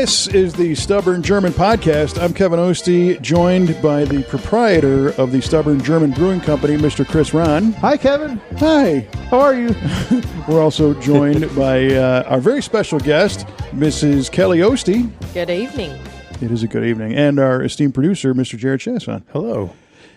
This is the Stubborn German Podcast. I'm Kevin Ostie, joined by the proprietor of the Stubborn German Brewing Company, Mr. Chris Rahn. Hi, Kevin. Hi. How are you? We're also joined by our very special guest, Mrs. Kelly Ostie. Good evening. It is a good evening. And our esteemed producer, Mr. Jared Chasson. Hello.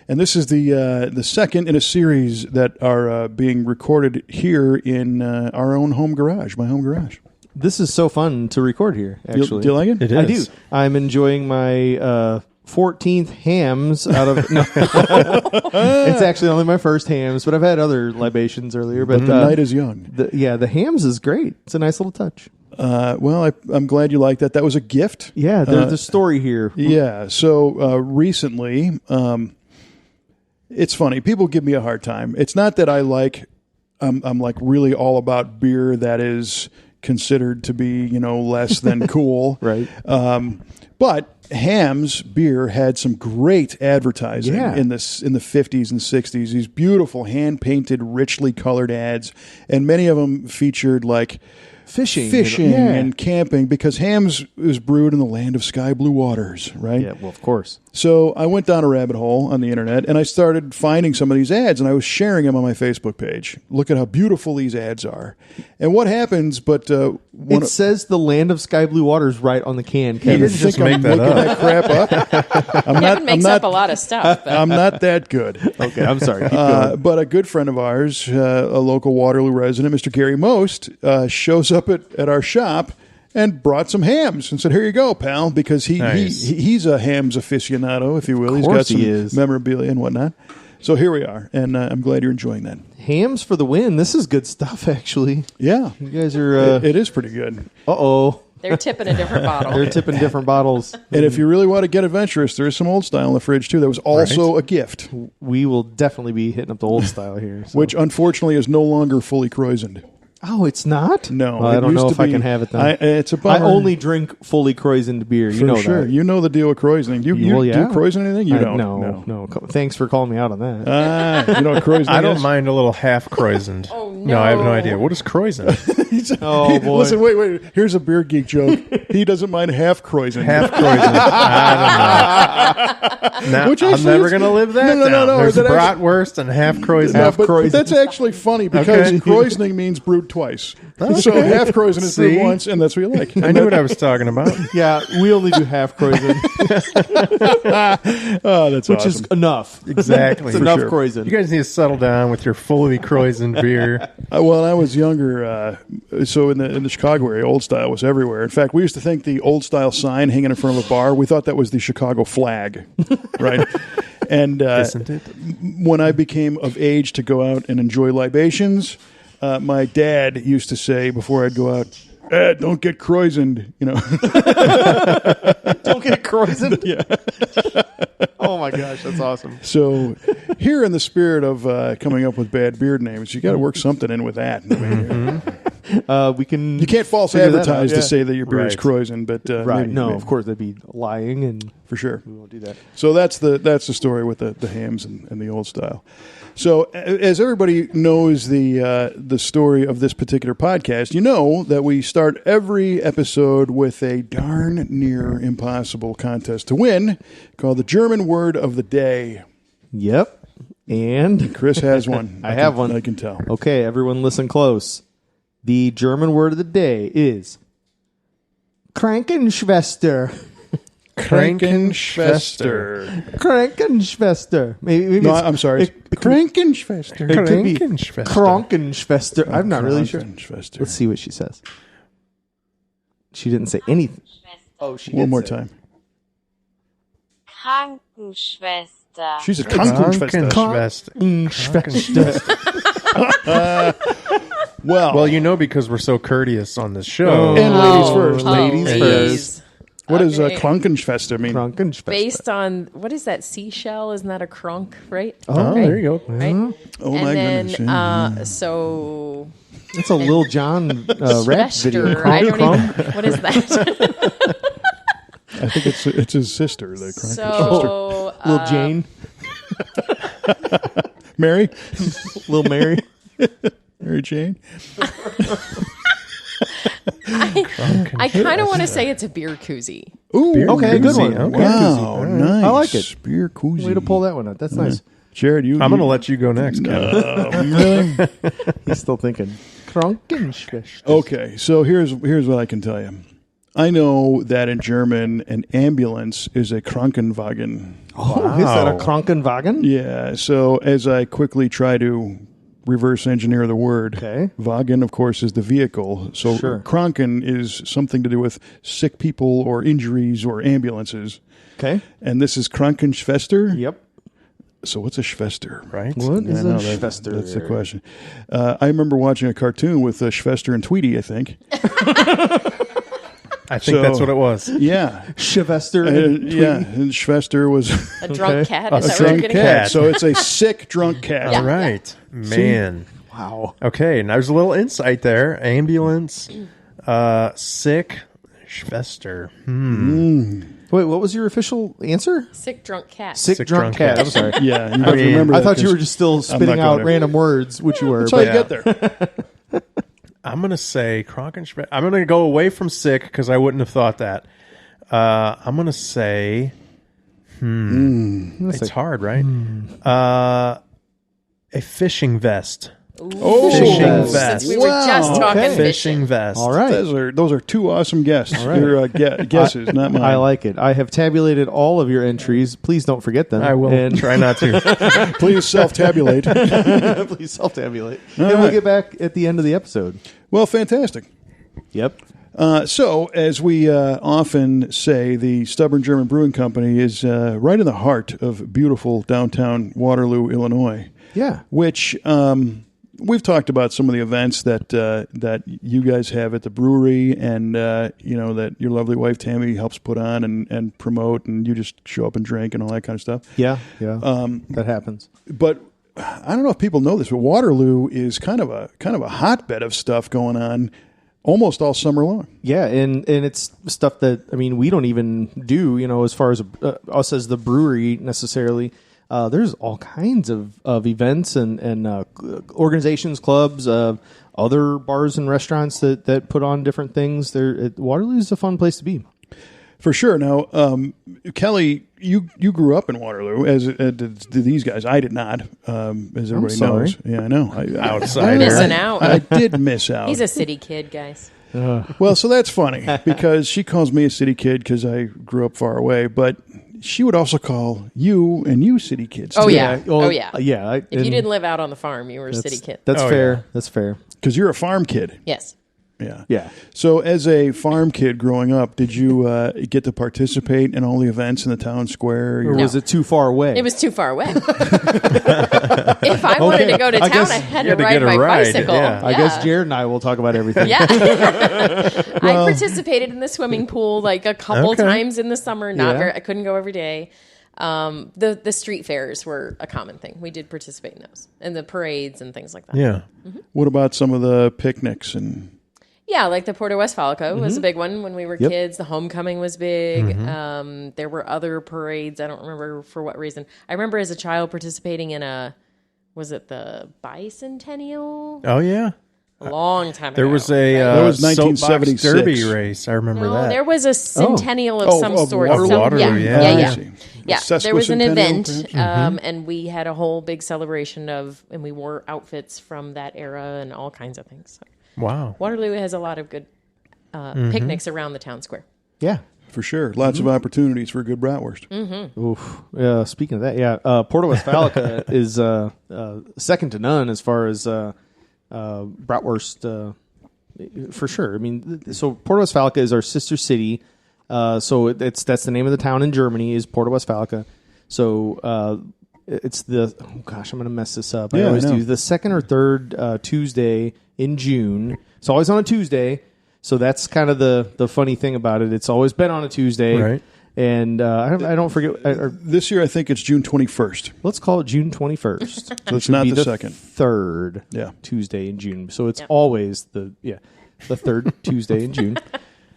And this is the second in a series that are being recorded here in our own home garage, my home garage. This is so fun to record here, actually. Do you like it? It is. I do. I'm enjoying my 14th hams out of... No. It's actually only my first hams, but I've had other libations earlier. But The night is young. The hams is great. It's a nice little touch. Well, I'm glad you like that. That was a gift. Yeah, there's a story here. Yeah. So recently, it's funny. People give me a hard time. It's not that I like... I'm like really all about beer that is considered to be, less than cool. Right. But Hamm's beer had some great advertising Yeah. in the 50s and 60s. These beautiful hand-painted, richly colored ads, and many of them featured like fishing Yeah. and camping, because Hamm's is brewed in the land of sky blue waters, right? Yeah, well, of course. So I went down a rabbit hole on the internet, and I started finding some of these ads, and I was sharing them on my Facebook page. Look at how beautiful these ads are. And what happens, but... It says the land of sky blue waters right on the can, you Kevin. didn't just think I'm make that making up. that crap up? Kevin makes up a lot of stuff. But I'm not that good. Okay, I'm sorry. Keep going. But a good friend of ours, a local Waterloo resident, Mr. Gary Most, shows up at our shop and brought some hams and said, "Here you go, pal," because he's a hams aficionado, if you will. He's got course some he is. memorabilia and whatnot. So here we are, and I'm glad you're enjoying that. Hams for the win. This is good stuff, actually. Yeah, You guys are... it is pretty good. Uh-oh. they're tipping a different bottle. They're tipping different bottles. And if you really want to get adventurous, there is some old style in the fridge too. That was also a gift, We will definitely be hitting up the old style here. So. which unfortunately is no longer fully Krausened. Oh, it's not? No, Well, I it don't used know to if I be- can have it then. It's a I bummer. only drink fully Krausened beer. You For know sure. that. You know the deal with Krausening. You Well, do yeah. Krausen anything? You don't? No. Thanks for calling me out on that. You know what Krausening I don't is? mind a little half-Krausened. Oh, No, I have no no. idea. What is Krausened? Oh, boy. Listen, wait. Here's a beer geek joke. He doesn't mind half Krausen. Half-Krausened. I don't know. Which I'm actually never is- going to live that No. down. There's That actually- bratwurst and half-Krausened. No, but Krausen. that's actually funny because Okay. Krausening means brewed twice. So half Krausen is brewed See? once, and that's what you like. I knew what I was talking about. Yeah, we only do half Krausen, Oh, that's which awesome. is enough. Exactly. It's enough sure. Krausen. You guys need to settle down with your fully Krausened beer. When I was younger, so in the Chicago area, old style was everywhere. In fact, we used to think the old style sign hanging in front of a bar, we thought that was the Chicago flag, right? And Isn't it? when I became of age to go out and enjoy libations, my dad used to say before I'd go out, "Don't get Krausened," Don't get Krausen. Yeah. Oh, my gosh. That's awesome. So, here in the spirit of coming up with bad beard names, you got to work something in with that. I mean, We can... you can't false figure that advertise out, to yeah. say that your beer is Right. Krausen, but Right. maybe- No, maybe. of course. That'd be lying, and for sure. we won't do that. So that's the story with the hams and the old style. So as everybody knows the story of this particular podcast, you know that we start every episode with a darn near impossible contest to win called the German Word of the Day. Yep. And... Chris has one. I have one. I can tell. Okay, everyone listen close. The German word of the day is Krankenschwester. Krankenschwester. Krankenschwester. Maybe No, it's- I'm sorry. It could Krankenschwester. be Krankenschwester. Krankenschwester. I'm not really sure. Krankenschwester. Let's see what she says. She didn't say anything. Oh, she did One more say it. time. Krankenschwester. She's a Krankenschwester. Krankenschwester. Well, you know, because we're so courteous on this show. And ladies first. Ladies please. first. What does Okay. Krankenschwester mean? Krankenschwester. Based on, what is that, seashell? Isn't that a kronk, right? Oh, Right? there you go. Right? Oh, and my then, goodness. Yeah. so... It's a Lil Jon rap video. Schwester, I don't even... What is that? I think it's his sister, the Krankenschwester. So... Lil Jane. Mary? Lil Mary. Mary Jane? I kind of want to say it's a beer koozie. Ooh, Beer Okay, good koozie, one. okay. wow, nice. I like it. Beer koozie. Way to pull that one up. That's nice. Jared, you. I'm going to let you go next, Kevin. Really? He's still thinking. Krankenschwester. Okay, so here's what I can tell you. I know that in German, an ambulance is a Krankenwagen. Oh, is that a Krankenwagen? Yeah, so as I quickly try to reverse engineer the word, Okay. Wagen, of course, is the vehicle. So Sure. Kranken is something to do with sick people or injuries or ambulances. Okay. And this is Krankenschwester? Yep. So what's a Schwester? Right? What is I a know Schwester? That's the question. I remember watching a cartoon with Schwester and Tweety, I think. I think that's what it was. Yeah. Schwester. Yeah, and Schwester was A drunk Okay. cat. a Is that what you're drunk getting cat. at? So it's a sick drunk cat. Yeah. All right. Man. Wow. Okay, and there's a little insight there. Ambulance, sick, Schwester. Wait, what was your official answer? Sick drunk cat. Sick drunk cat. I'm sorry. Yeah, you have to remember I that thought you 'cause were just still not spitting out gonna- random words, which you were. That's how you but- get there. I'm going to say Krankenschwester. I'm going to go away from sick because I wouldn't have thought that. I'm going to say, it's hard, right? A fishing vest. Oh, Fishing vest. vest. Since we were just Wow, talking okay. Fishing fishing. vest. All right. those are two awesome guesses. right. Your guesses, not mine. I like it. I have tabulated all of your entries. Please don't forget them. I will And try not to. Please self-tabulate. please self-tabulate. And we'll get back at the end of the episode. Well, fantastic. Yep. So, as we often say, the Stubborn German Brewing Company is right in the heart of beautiful downtown Waterloo, Illinois. Yeah. Which we've talked about some of the events that you guys have at the brewery, and that your lovely wife Tammy helps put on and promote, and you just show up and drink and all that kind of stuff. Yeah. Yeah. That happens. But I don't know if people know this, but Waterloo is kind of a hotbed of stuff going on almost all summer long. Yeah, and it's stuff that we don't even do. As far as us as the brewery necessarily. There's all kinds of events and organizations, clubs, other bars and restaurants that put on different things. Waterloo is a fun place to be. For sure. Now, Kelly, you grew up in Waterloo, as did these guys. I did not, as everybody sorry. knows. Yeah, I know. Outsider. Missing out. I did miss out. He's a city kid, guys. Well, so that's funny because she calls me a city kid because I grew up far away, but she would also call you city kids. Oh, too. yeah. Oh, yeah. Yeah. If you didn't live out on the farm, you were a city kid. That's Oh, fair. yeah. That's fair. Because you're a farm kid. Yes. Yeah. Yeah. So, as a farm kid growing up, did you get to participate in all the events in the town square? Or was it too far away? It was too far away. If I wanted to go to I town, guess I had you to had to ride get a my ride, bicycle. yeah. I guess Jared and I will talk about everything. Yeah. I participated in the swimming pool like a couple Okay. times in the summer. Yeah. I couldn't go every day. The street fairs were a common thing. We did participate in those and the parades and things like that. Yeah. What about some of the picnics and? Yeah, like the Porta Westfalica was a big one when we were Yep. kids. The homecoming was big. There were other parades. I don't remember for what reason. I remember as a child participating in was it the Bicentennial? Oh, yeah. A long time ago. There was a That was soapbox 1976. derby race. I remember No, that. there was a centennial of Oh, some of sort. Waterloo? Some- Waterloo, yeah, yeah. yeah, I see. yeah. There was an Sesquicentennial, event, perhaps? and we had a whole big celebration and we wore outfits from that era and all kinds of things. So Wow. Waterloo has a lot of good picnics around the town square. Yeah. For sure. Lots of opportunities for a good bratwurst. Oof. Speaking of that, yeah, Porta Westfalica is second to none as far as bratwurst. For sure. So Porta Westfalica is our sister city. So that's the name of the town in Germany is Porta Westfalica. So it's I'm going to mess this up. I Yeah, always I know. do the second or third Tuesday in June. It's always on a Tuesday. So that's kind of the funny thing about it. It's always been on a Tuesday. Right. And I don't forget. This year, I think it's June 21st. Let's call it June 21st. So it's not be the second. Third Yeah. Tuesday in June. So it's Yep. always the third Tuesday in June.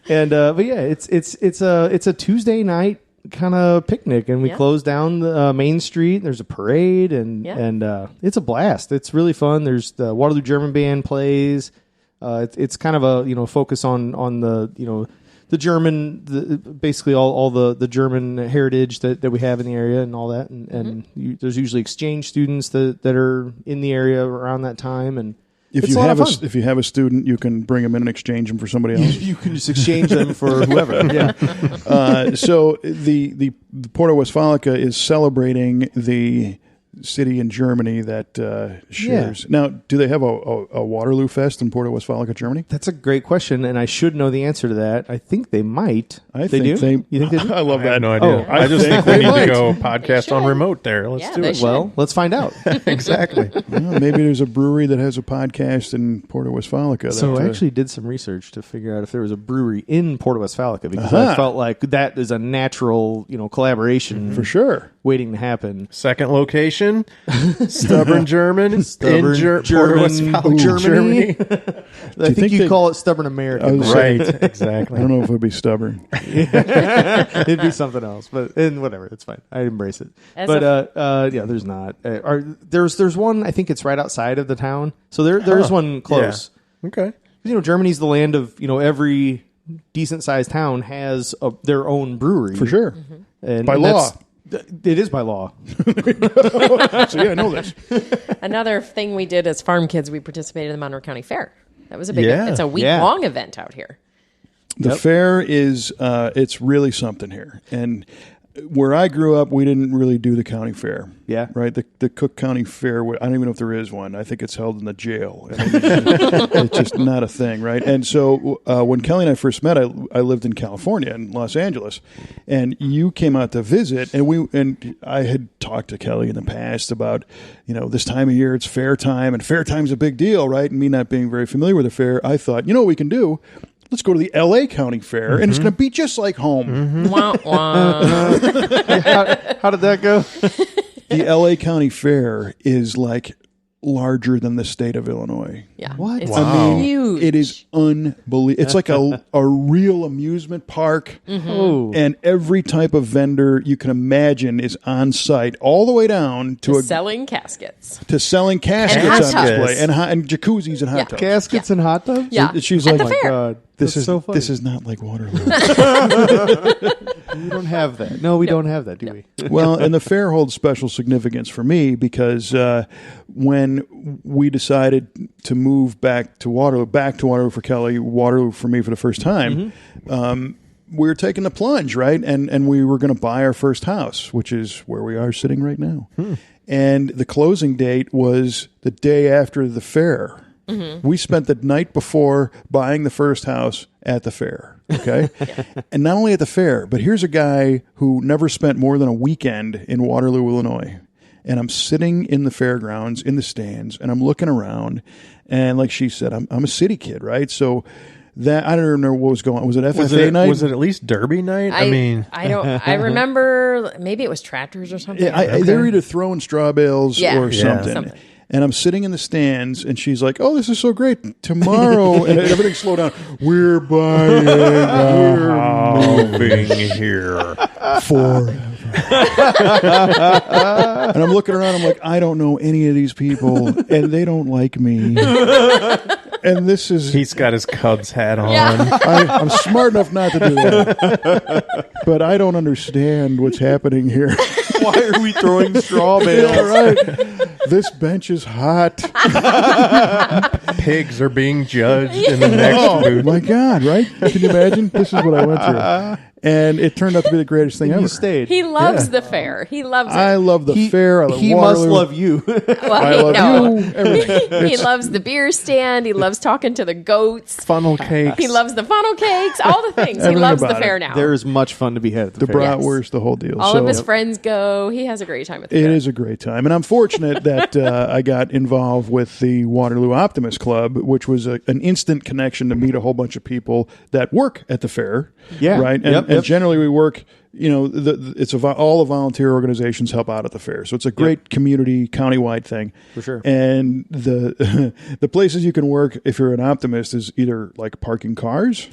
And but yeah, it's a Tuesday night kind of picnic, and we Yeah. close down the Main Street. There's a parade, and Yeah. and it's a blast. It's really fun. There's the Waterloo German Band plays. It's kind of a focus on the the German, basically all the German heritage that we have in the area and all that, and there's usually exchange students that are in the area around that time, and if it's you a lot have of fun. if you have a student, you can bring them in and exchange them for somebody else. You can just exchange them for whoever. Yeah. So the Porta Westfalica is celebrating the city in Germany that shares. Now, do they have a Waterloo Fest in Porta Westfalica, Germany? That's a great question, and I should know the answer to that. I think they might. I they think do. You think they do? I love I that. have no idea. Oh, I just think we they need might. to go podcast on remote there. Let's Yeah, do they it. should. Well, let's find out. Exactly. Well, maybe there's a brewery that has a podcast in Porta Westfalica. So that, I actually did some research to figure out if there was a brewery in Porta Westfalica because Uh-huh. I felt like that is a natural, collaboration for sure. waiting to happen. Second location, stubborn German, Stubborn Porta German, Westfalica, Germany. Germany. I think you they- call it stubborn American. Right, I exactly. don't know if it would be stubborn. It'd be something else, but whatever, it's fine. I embrace it. As But yeah, there's not. There's one. I think it's right outside of the town. So there's one close. Yeah. Okay. Germany's the land of every decent sized town has their own brewery For sure. and By and law. It is by law. So yeah, I know this. Another thing we did as farm kids, we participated in the Monroe County Fair. That was a big. Yeah. It's a week-long event out here. The fair is it's really something here. And where I grew up, we didn't really do the county fair. Yeah. Right? The Cook County Fair, I don't even know if there is one. I think it's held in the jail. I mean, it's just not a thing, right? And so when Kelly and I first met, I lived in California, in Los Angeles, and you came out to visit, and I had talked to Kelly in the past about, this time of year, it's fair time, and fair time's a big deal, right? And me not being very familiar with the fair, I thought, what we can do? Let's go to the L.A. County Fair, and it's going to be just like home. Wah, wah. How did that go? The L.A. County Fair is like larger than the state of Illinois. Yeah. What? It's Wow. huge. It is unbelievable. It's like a real amusement park, Oh, and every type of vendor you can imagine is on site, all the way down to selling caskets. selling caskets hot on tubs. display and jacuzzis and hot Yeah. tubs. caskets and hot tubs. Yeah. She's At like, the "Oh my fair. God, This that's is so funny. this is not like Waterloo." We don't have that. No, we don't have that, do we? Well, and the fair holds special significance for me because when we decided to move back to Waterloo for Kelly, Waterloo for me for the first time, we were taking the plunge, right? And we were going to buy our first house, which is where we are sitting right now. And the closing date was the day after the fair. We spent the night before buying the first house at the fair. Okay. And not only at the fair, but here's a guy who never spent more than a weekend in Waterloo, Illinois. And I'm sitting in the fairgrounds in the stands and I'm looking around. And like she said, I'm a city kid, right? So that I don't remember what was going on. Was it FFA night? Was it at least Derby night? I mean, I don't. I remember maybe it was tractors or something. Yeah, they were either throwing straw bales Yeah. or Yeah. something. And I'm sitting in the stands, and she's like, "Oh, this is so great! Tomorrow, and everything slowed down. We're buying, we're moving here. forever." And I'm looking around. I'm like, I don't know any of these people, and they don't like me. And this is He's got his Cubs hat on. Yeah. I'm smart enough not to do that, but I don't understand what's happening here. Why are we throwing straw bales? Yeah, right. This bench is hot. Pigs are being judged in the next Oh booth. my God! Right? Can you imagine? This is what I went through, and it turned out to be the greatest thing ever. You stayed. He loves the fair. He loves it. I love the fair. I love he Waterloo. must love you. Well, I love no. you. Everything. He loves the beer stand. He loves talking to the goats. Funnel cakes. He loves the funnel cakes. All the things. He Everything loves the about fair it. now. There is much fun to be had at the The fair. bratwurst, the whole deal. All So of his friends go. He has a great time at the it fair. is a great time, and I'm fortunate that I got involved with the Waterloo Optimist Club, which was an instant connection to meet a whole bunch of people that work at the fair. Yeah. Right. And, Yep, and yep. generally we work. All the volunteer organizations help out at the fair, so it's a great community countywide thing For sure. And the the places you can work if you're an optimist is either like parking cars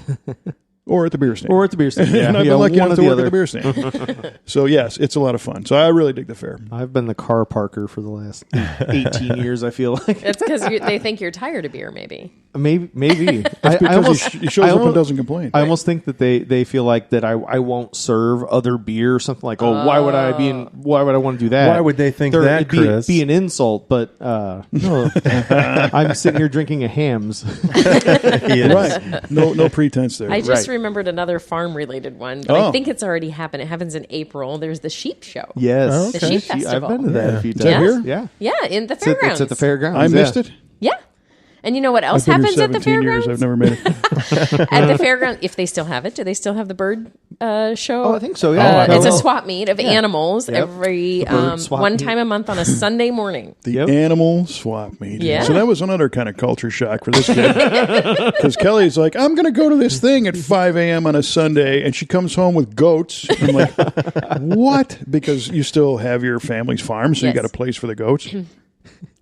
or at the beer stand. Or at the beer stand. Yeah, And I've yeah, been lucky one enough or to the work at the other. beer stand. So yes, it's a lot of fun. So I really dig the fair. I've been the car parker for the last 18 years, I feel like. It's because they think you're tired of beer, maybe. Maybe. Because he shows up and doesn't complain. I almost think that they feel like that I won't serve other beer or something like, why would I want to do that? Why would they think that, it'd Chris? be an insult, but no. I'm sitting here drinking a Hamm's. Right. No pretense there. I just remembered another farm-related one, but I think it's already happened. It happens in April. There's the sheep show. Yes. The sheep festival. I've been to that a few Is that times. here? Yeah. Yeah, in the fairgrounds. It's at the fairgrounds. I missed it. Yeah. And you know what else I've been happens here at the 17 fairgrounds? years. I've never made it. At the fairground, if they still have it, do they still have the bird show? Oh, I think so, yeah. It's a swap meet of animals Yep. every swap one meet. time a month on a Sunday morning. The animal swap meet. Yeah. So that was another kind of culture shock for this kid. Because Kelly's like, I'm going to go to this thing at 5 a.m. on a Sunday, and she comes home with goats. I'm like, what? Because you still have your family's farm, so you Yes. got a place for the goats.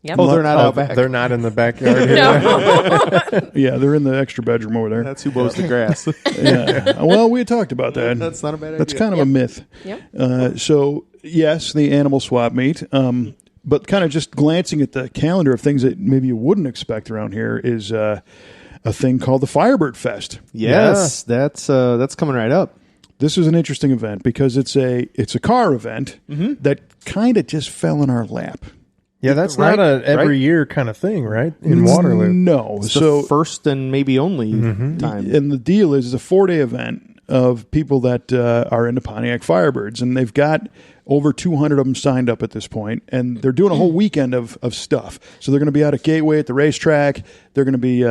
Yep. Oh, they're not out back. They're not in the backyard here. No. Yeah, they're in the extra bedroom over there. That's who mows the grass. Yeah. Well, we had talked about that. That's not a bad idea. That's kind of a myth. Yep. So, yes, the animal swap meet. But kind of just glancing at the calendar of things that maybe you wouldn't expect around here is a thing called the Firebird Fest. Yes, that's coming right up. This is an interesting event because it's a car event that kind of just fell in our lap. Yeah, that's Right, not a every right. year kind of thing, right? In Waterloo. No. It's So the first and maybe only time. and the deal is it's a 4-day event of people that are into Pontiac Firebirds, and they've got over 200 of them signed up at this point, and they're doing a whole weekend of stuff. So they're going to be out at Gateway at the racetrack. They're going to be,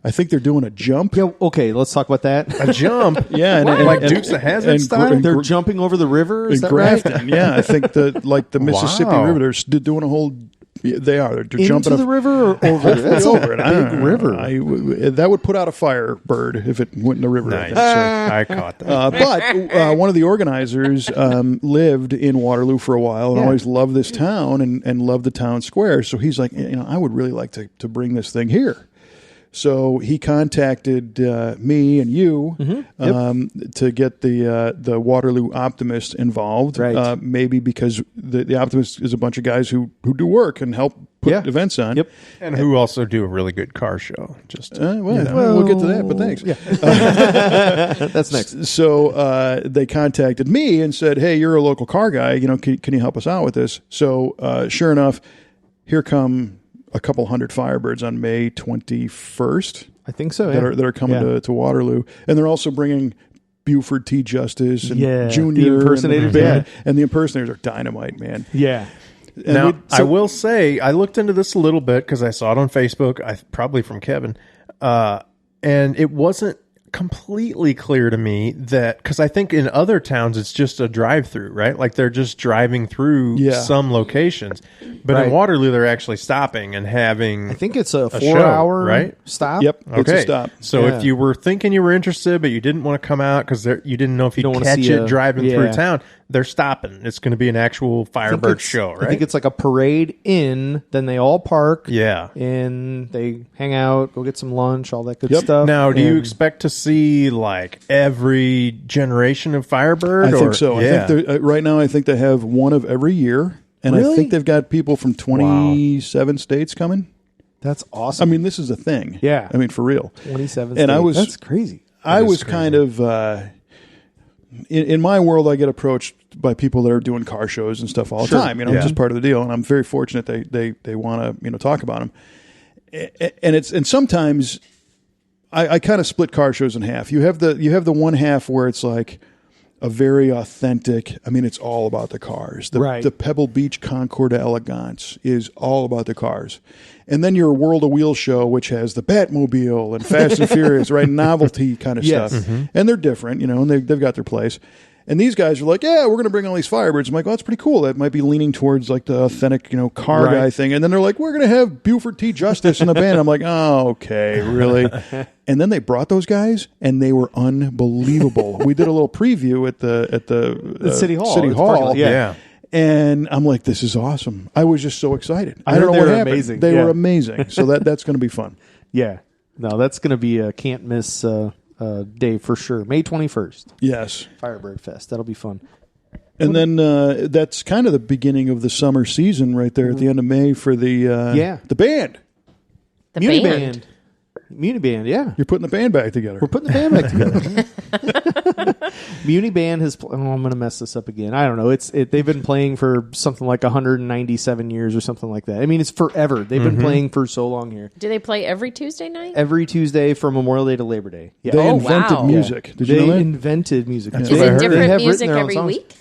I think they're doing a jump. Yeah, okay, let's talk about that. A jump. Yeah, Like Dukes of Hazzard style? They're jumping over the river, is in that right? Grafton. Yeah, I think the Mississippi Wow. River, they're doing a whole. They are. They're Into jumping the river or over it? That's over it. a I don't big know. river. That would put out a Firebird if it went in the river. I Nice. think, so. I caught that. But one of the organizers lived in Waterloo for a while and Yeah. always loved this town and loved the town square. So he's like, I would really like to bring this thing here. So he contacted me and you to get the Waterloo Optimist involved. Right. Maybe because the Optimist is a bunch of guys who do work and help put events on. Yep. And who also do a really good car show. Just We'll get to that, but thanks. That's next. So they contacted me and said, "Hey, you're a local car guy. Can you help us out with this?" So sure enough, here come a couple hundred Firebirds on May 21st I think so. that are coming to Waterloo, and they're also bringing Buford T. Justice and Junior the impersonators. and the band. And the impersonators are dynamite, man. Yeah. And now, so- I will say, I looked into this a little bit because I saw it on Facebook, probably from Kevin, and it wasn't completely clear to me that, because I think in other towns it's just a drive-through, right? Like they're just driving through some locations, but in Waterloo they're actually stopping and having. I think it's a 4 show, hour right? stop. Yep, Okay, it's a stop. So Yeah. if you were thinking you were interested, but you didn't want to come out because you didn't know if you'd don't wanna catch see it driving through yeah. town, they're stopping. It's going to be an actual Firebird show, right? I think it's like a parade in, then they all park. Yeah. And they hang out, go get some lunch, all that good Yep. stuff. Now, do you And expect to see like every generation of Firebird? I think or- so. Yeah. I think right now I think they have one of every year, and I Really? think they've got people from 27 states coming. That's I awesome. mean, this is a thing. Yeah. I mean, for real. 27 And I states. was- That's crazy. I was kind of in my world. I get approached by people that are doing car shows and stuff all the time. It's just part of the deal, and I'm very fortunate they want to talk about them. And sometimes I kind of split car shows in half. You have the one half where it's like a very authentic. I mean, it's all about the cars. The Pebble Beach Concours d'Elegance is all about the cars. And then your World of Wheels show, which has the Batmobile and Fast and Furious, right? Novelty kind of Yes. stuff. And they're different, and they've got their place. And these guys are like, yeah, we're going to bring all these Firebirds. I'm like, well, that's pretty cool. That might be leaning towards like the authentic, car guy thing. And then they're like, we're going to have Buford T. Justice in the band. I'm like, oh, okay, really? And then they brought those guys, and they were unbelievable. We did a little preview at the City Hall. City It's Hall. parking lot. yeah. And I'm like, this is awesome. I was just so excited. I heard don't know they what were happened. amazing. They Yeah. were amazing. So that's going to be fun. Yeah. No, that's going to be a can't miss day for sure. May 21st. Yes. Firebird Fest. That'll be fun. And then that's kind of the beginning of the summer season right there at the end of May for the band. The Muni band. Band. Muni Band, yeah. You're putting the band back together. We're putting the band back together. Muni Band has. I'm going to mess this up again. I don't know. They've been playing for something like 197 years or something like that. I mean, it's forever. They've been playing for so long here. Do they play every Tuesday night? Every Tuesday from Memorial Day to Labor Day. Yeah. They invented wow. music. Did you They know that? invented music. That's Is what I it heard. They different have music written their own every songs. week?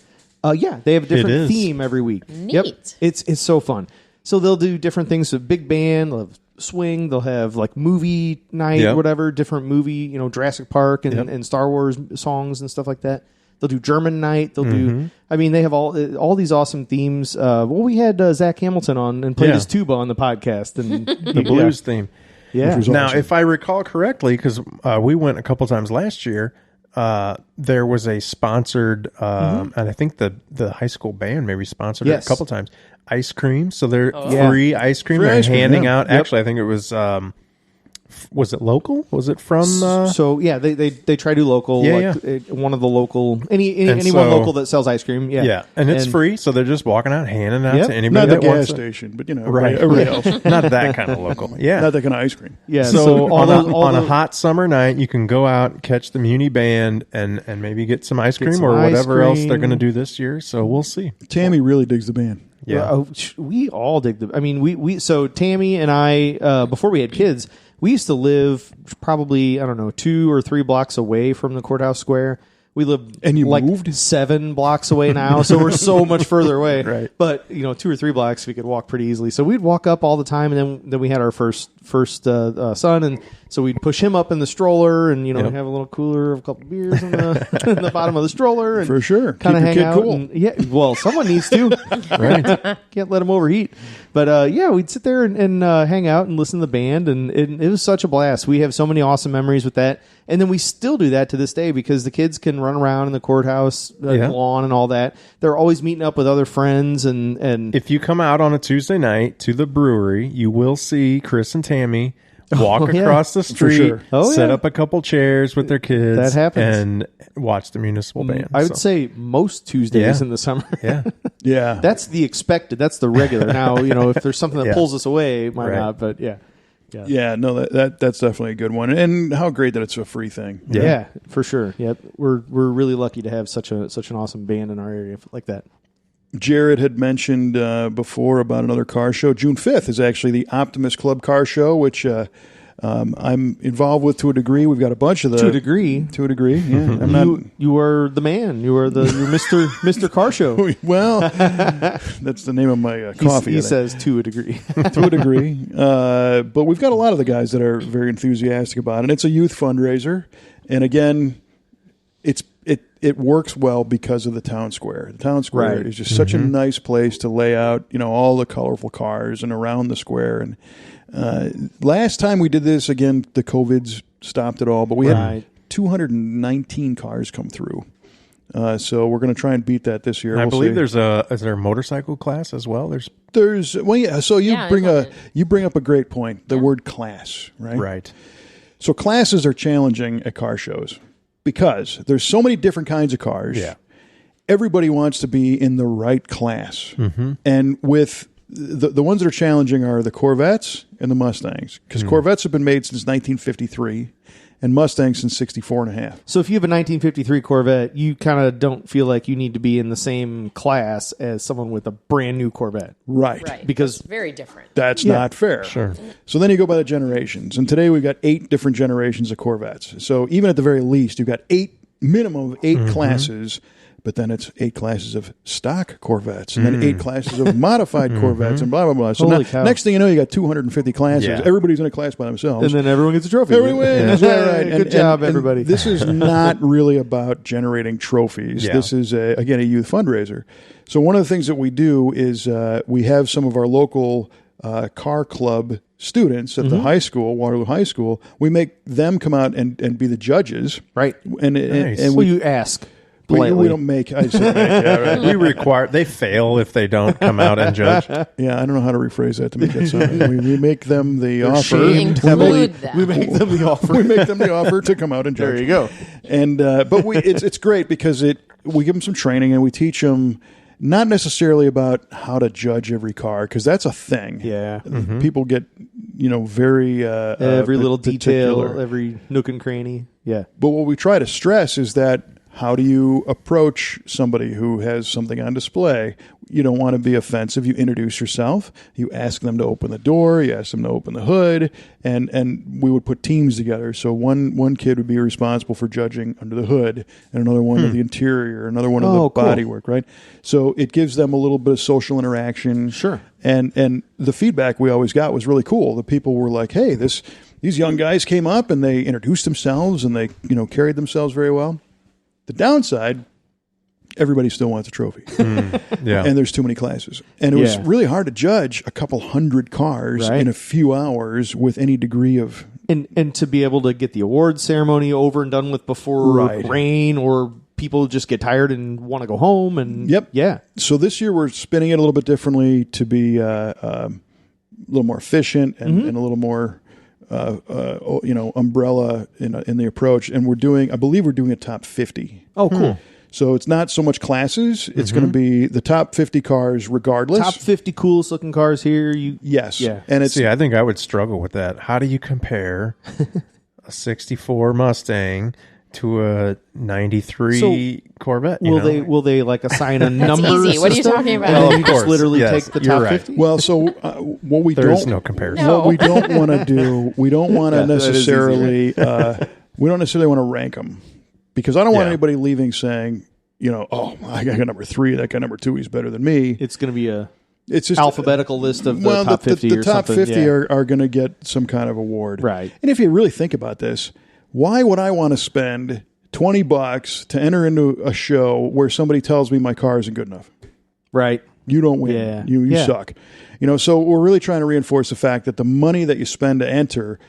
Yeah, they have a different is. theme every week. Neat. Yep, it's so fun. So they'll do different things. So big band, they'll have swing, they'll have like movie night, Yep. whatever, different movie, Jurassic Park and Star Wars songs and stuff like that. They'll do German night. They'll do. I mean, they have all these awesome themes. We had Zach Hamilton on and played his tuba on the podcast and The blues theme. Yeah. was Now, awesome. if I recall correctly, because we went a couple times last year, there was a sponsored, and I think the high school band maybe sponsored it Yes. a couple times. Ice cream, so they're Yeah. free ice cream. Free They're ice cream, handing yeah. out. Actually, I think it was it local? Was it from? So yeah, they try to do local. Yeah, one of the local anyone so- local that sells ice cream. Yeah, yeah, and it's free, so they're just walking out handing it out Yep. to anybody Not the that gas wants it. station, but Right, everybody else. Not that kind of local. Yeah, Not that kind of ice cream. Yeah. So, all on, those- all on a those- hot summer night, you can go out, catch the Muni Band, and maybe get some ice cream some or ice whatever else cream. they're going to do this year. So we'll see. Tammy really digs the band. Yeah. We all dig the. I mean, we so Tammy and I before we had kids, we used to live probably 2 or 3 blocks away from the courthouse square. We live And you like moved? 7 blocks away now, so we're so much further away. Right. But 2 or 3 blocks we could walk pretty easily. So we'd walk up all the time, and then we had our first son, and so we'd push him up in the stroller, and Yep. have a little cooler of a couple beers in the in the bottom of the stroller, and For sure. kind of Keep your hang kid out. cool. And, yeah, well, someone needs to. Right. Can't let him overheat. But we'd sit there and hang out and listen to the band, and it was such a blast. We have so many awesome memories with that, and then we still do that to this day because the kids can run around in the courthouse lawn and all that. They're always meeting up with other friends, and If you come out on a Tuesday night to the brewery, you will see Chris and Tammy walk yeah. across the street, sure. Oh, set yeah. up a couple chairs with their kids, That happens. and watch the Municipal Band. I would So, say most Tuesdays Yeah. in the summer. yeah. Yeah. That's the expected. That's the regular. Now, if there's something that Yeah. pulls us away, it might Right. not. But yeah. Yeah, no, that's definitely a good one. And how great that it's a free thing. Yeah, for sure. Yep, we're really lucky to have such an awesome band in our area like that. Jared had mentioned before about another car show. June 5th is actually the Optimist Club Car Show, which I'm involved with to a degree. We've got a bunch of the... To a degree. To a degree, yeah. I'm not... You are the man. You're Mr. Car Show. Well, that's the name of my coffee. He I think. says to a degree. To a degree. But we've got a lot of the guys that are very enthusiastic about it. And it's a youth fundraiser. And again, it works well because of the town square. The town square Right. is just such a nice place to lay out, all the colorful cars and around the square. And last time we did this, again, the COVID's stopped it all, but we had Right. 219 cars come through. So we're going to try and beat that this year. And I We'll believe see. is there a motorcycle class as well? There's So you Yeah, bring up a great point. The word class, right? right. So classes are challenging at car shows because there's so many different kinds of cars. Yeah. Everybody wants to be in the right class. Mm-hmm. And with the ones that are challenging are the Corvettes and the Mustangs because Corvettes have been made since 1953 and Mustangs since 64 and a half. So if you have a 1953 Corvette, you kind of don't feel like you need to be in the same class as someone with a brand new Corvette. Right. Right. Because- it's very different. That's not fair. Sure. So then you go by the generations. And today we've got 8 different generations of Corvettes. So even at the very least, you've got minimum of 8 classes, but then it's 8 classes of stock Corvettes and then 8 classes of modified Corvettes and blah, blah, blah. So Holy cow. next thing you know, you got 250 classes. Yeah. Everybody's in a class by themselves. And then everyone gets a trophy. Everybody wins. Yeah. Right. Good job, everybody. This is not really about generating trophies. Yeah. This is, again, a youth fundraiser. So one of the things that we do is we have some of our local car club students at the high school, Waterloo High School. We make them come out and be the judges. Right. And, Nice. and Well, you ask we politely. don't make... I said make, yeah, right. They fail if they don't come out and judge. Yeah, I don't know how to rephrase that to make that sound. We make them the offer. shamed. Include them. We make them the offer. We make them the offer to come out and judge. There you go. And but it's great because we give them some training and we teach them not necessarily about how to judge every car, because that's a thing. Yeah. People get, very Every little particular. detail, every nook and cranny. Yeah. But what we try to stress is that how do you approach somebody who has something on display? You don't want to be offensive. You introduce yourself. You ask them to open the door. You ask them to open the hood. And we would put teams together. So one kid would be responsible for judging under the hood, and another one of the interior, another one of the bodywork, right? So it gives them a little bit of social interaction. Sure. And the feedback we always got was really cool. The people were like, hey, these young guys came up and they introduced themselves and they, carried themselves very well. The downside, everybody still wants a trophy. Yeah. And there's too many classes. And it was really hard to judge a couple hundred cars in a few hours with any degree of... And to be able to get the award ceremony over and done with before rain, or people just get tired and want to go home. And yeah. So this year we're spinning it a little bit differently to be a little more efficient and a little more... umbrella in the approach, and I believe we're doing a top 50. Oh, cool. So it's not so much classes; it's going to be the top 50 cars, regardless. Top 50 coolest looking cars here. Yes, yeah. And it's I think I would struggle with that. How do you compare a '64 Mustang to a '93 Corvette? Will they like assign a number? Easy. What are you talking about? Well, of you course. just literally Yes, take the you're top right. 50. well. So what we There's don't no comparison. No. what we don't want to do, we don't want to that is easy, necessarily we don't necessarily want to rank them, because I don't want anybody leaving saying, oh, I got number 3, that guy number 2, he's better than me. It's going to be It's just alphabetical list of the top 50 the or top something. 50 are going to get some kind of award. Right. And if you really think about this, why would I want to spend $20 to enter into a show where somebody tells me my car isn't good enough? Right. You don't win. Yeah. You suck. So we're really trying to reinforce the fact that the money that you spend to enter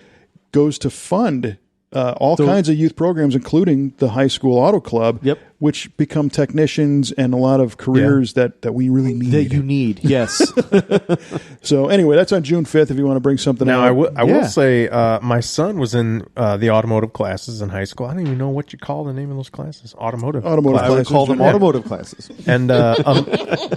goes to fund all kinds of youth programs, including the high school auto club, which become technicians and a lot of careers that we really need. That you need, yes. So anyway, that's on June 5th if you want to bring something Now, out. I will say my son was in the automotive classes in high school. I don't even know what you call the name of those classes. Automotive I would classes. call them automotive classes. And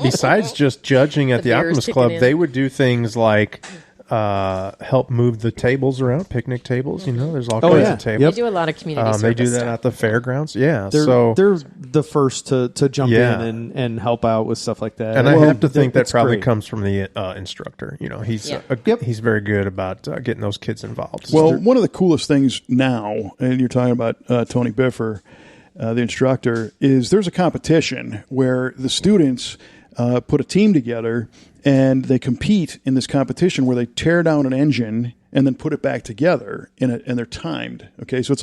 besides just judging at the beer's Optimist kicking Club, in. they would do things like help move the tables around, picnic tables. There's all kinds of tables. They do a lot of community service They do that stuff. at the fairgrounds. Yeah. They're the first to jump Yeah. in and help out with stuff like that. And I have to think that it's probably great. comes from the instructor. He's Yeah. he's very good about getting those kids involved. Well, one of the coolest things now, and you're talking about Tony Biffer, the instructor, is there's a competition where the students put a team together and they compete in this competition where they tear down an engine and then put it back together and they're timed. Okay, so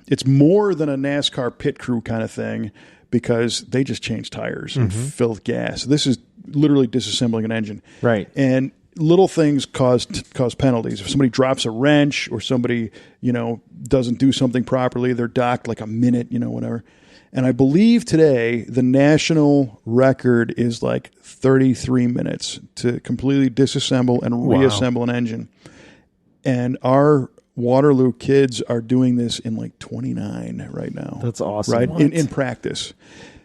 it's more than a NASCAR pit crew kind of thing, because they just change tires and fill gas. This is literally disassembling an engine, Right. And little things cause penalties. If somebody drops a wrench or somebody doesn't do something properly, they're docked like a minute, whatever. And I believe today the national record is like 33 minutes to completely disassemble and reassemble an engine. And our Waterloo kids are doing this in like 29 right now. That's awesome. Right? What? In practice.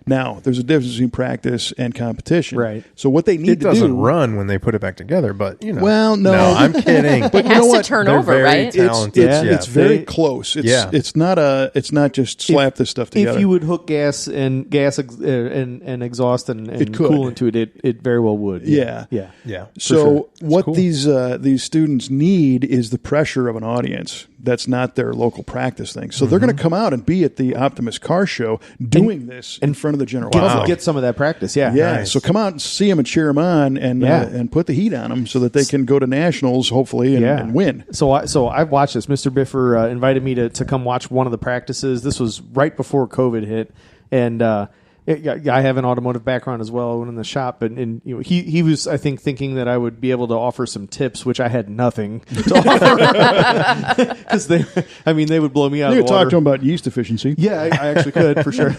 Now, there's a difference between practice and competition. Right. So what they need it to doesn't do... run when they put it back together, but Well, no. I'm kidding. It has to turn They're over, very right? talented. It's very close. It's not just slap this stuff together. If you would hook gas and exhaust and It could. cool into it very well would. Yeah. Yeah. Yeah. for So sure. It's what cool. these students need is the pressure of an audience. That's not their local practice thing. So they're going to come out and be at the Optimist Car Show doing this in front of the general public. Get some of that practice. Yeah. Yeah, Nice. so come out and see them and cheer them on, and put the heat on them so that they can go to nationals hopefully and win. So I've watched this. Mr. Biffer invited me to come watch one of the practices. This was right before COVID hit, and I have an automotive background as well. I went in the shop, and he was, I think, thinking that I would be able to offer some tips, which I had nothing to offer, because they would blow me out You of could the water. talk to them about yeast efficiency. Yeah, I actually could for sure.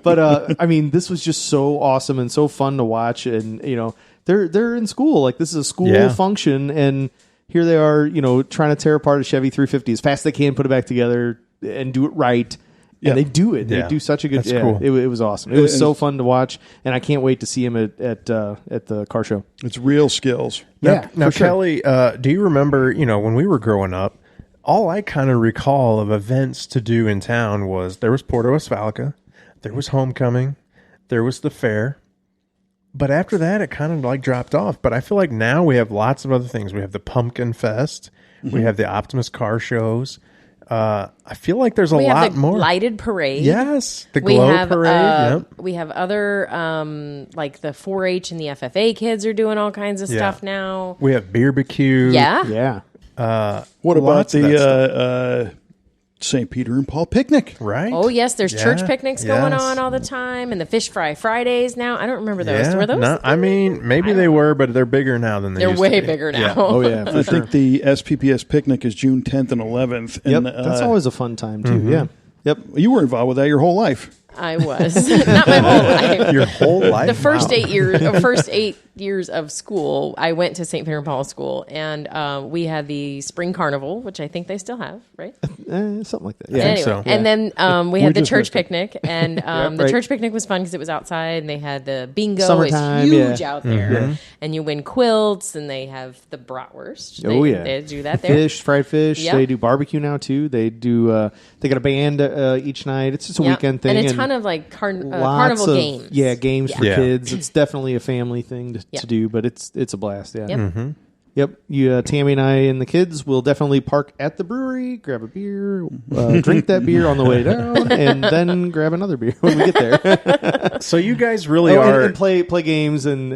But this was just so awesome and so fun to watch. And they're in school. Like, this is a school function, and here they are, trying to tear apart a Chevy 350 as fast as they can, put it back together, and do it right. Yeah. And they do it. They Yeah. do such a good. That's cool. It was awesome. It was so fun to watch, and I can't wait to see him at the car show. It's real skills. Yeah, Now, for sure. Kelly, do you remember, when we were growing up, all I kind of recall of events to do in town was there was Porto Westfalica, there was Homecoming, there was the fair. But after that, it kind of like dropped off. But I feel like now we have lots of other things. We have the Pumpkin Fest. We have the Optimist Car Shows. I feel like there's a We lot have the more. lighted parade. Yes, the We glow have parade. Yep. we have other like the 4-H and the FFA kids are doing all kinds of stuff now. We have barbecue. Yeah. Yeah. What about Lots of that the St. Peter and Paul picnic? Right. Oh yes, there's church Yeah. picnics going Yes. on all the time, and the Fish Fry Fridays now. I don't remember those. Yeah. Were those? No, I mean, maybe they were, but they're bigger now than they They're used way to be. bigger now. Yeah. Oh yeah. For I sure. think the SPPS picnic is June 10th and 11th. Yep. And, That's always a fun time too. Yeah. Yep. you were involved with that your whole life. I was not my whole life. Your whole life. The first Wow. 8 years, or first 8 years of school, I went to St. Peter and Paul School, and we had the spring carnival, which I think they still have, right? Something like that. Yeah. Anyway, so. and then we had the just church missed it. picnic, and the right. church picnic was fun because it was outside, and they had the bingo. Summertime, it's huge yeah. out there, and you win quilts, and they have the bratwurst. Oh yeah, they do that there. Fish, fried fish. Yep. They do barbecue now too. They do. They got a band each night. It's just a Yeah. weekend thing, and a ton of like lots carnival of, games. Yeah, games for Yeah. kids. It's definitely a family thing Yeah. to do, but it's a blast. Yeah. Yep. Yep. You, Tammy and I and the kids will definitely park at the brewery, grab a beer, drink that beer on the way down, and then grab another beer when we get there. So you guys really Oh, are. and play games, and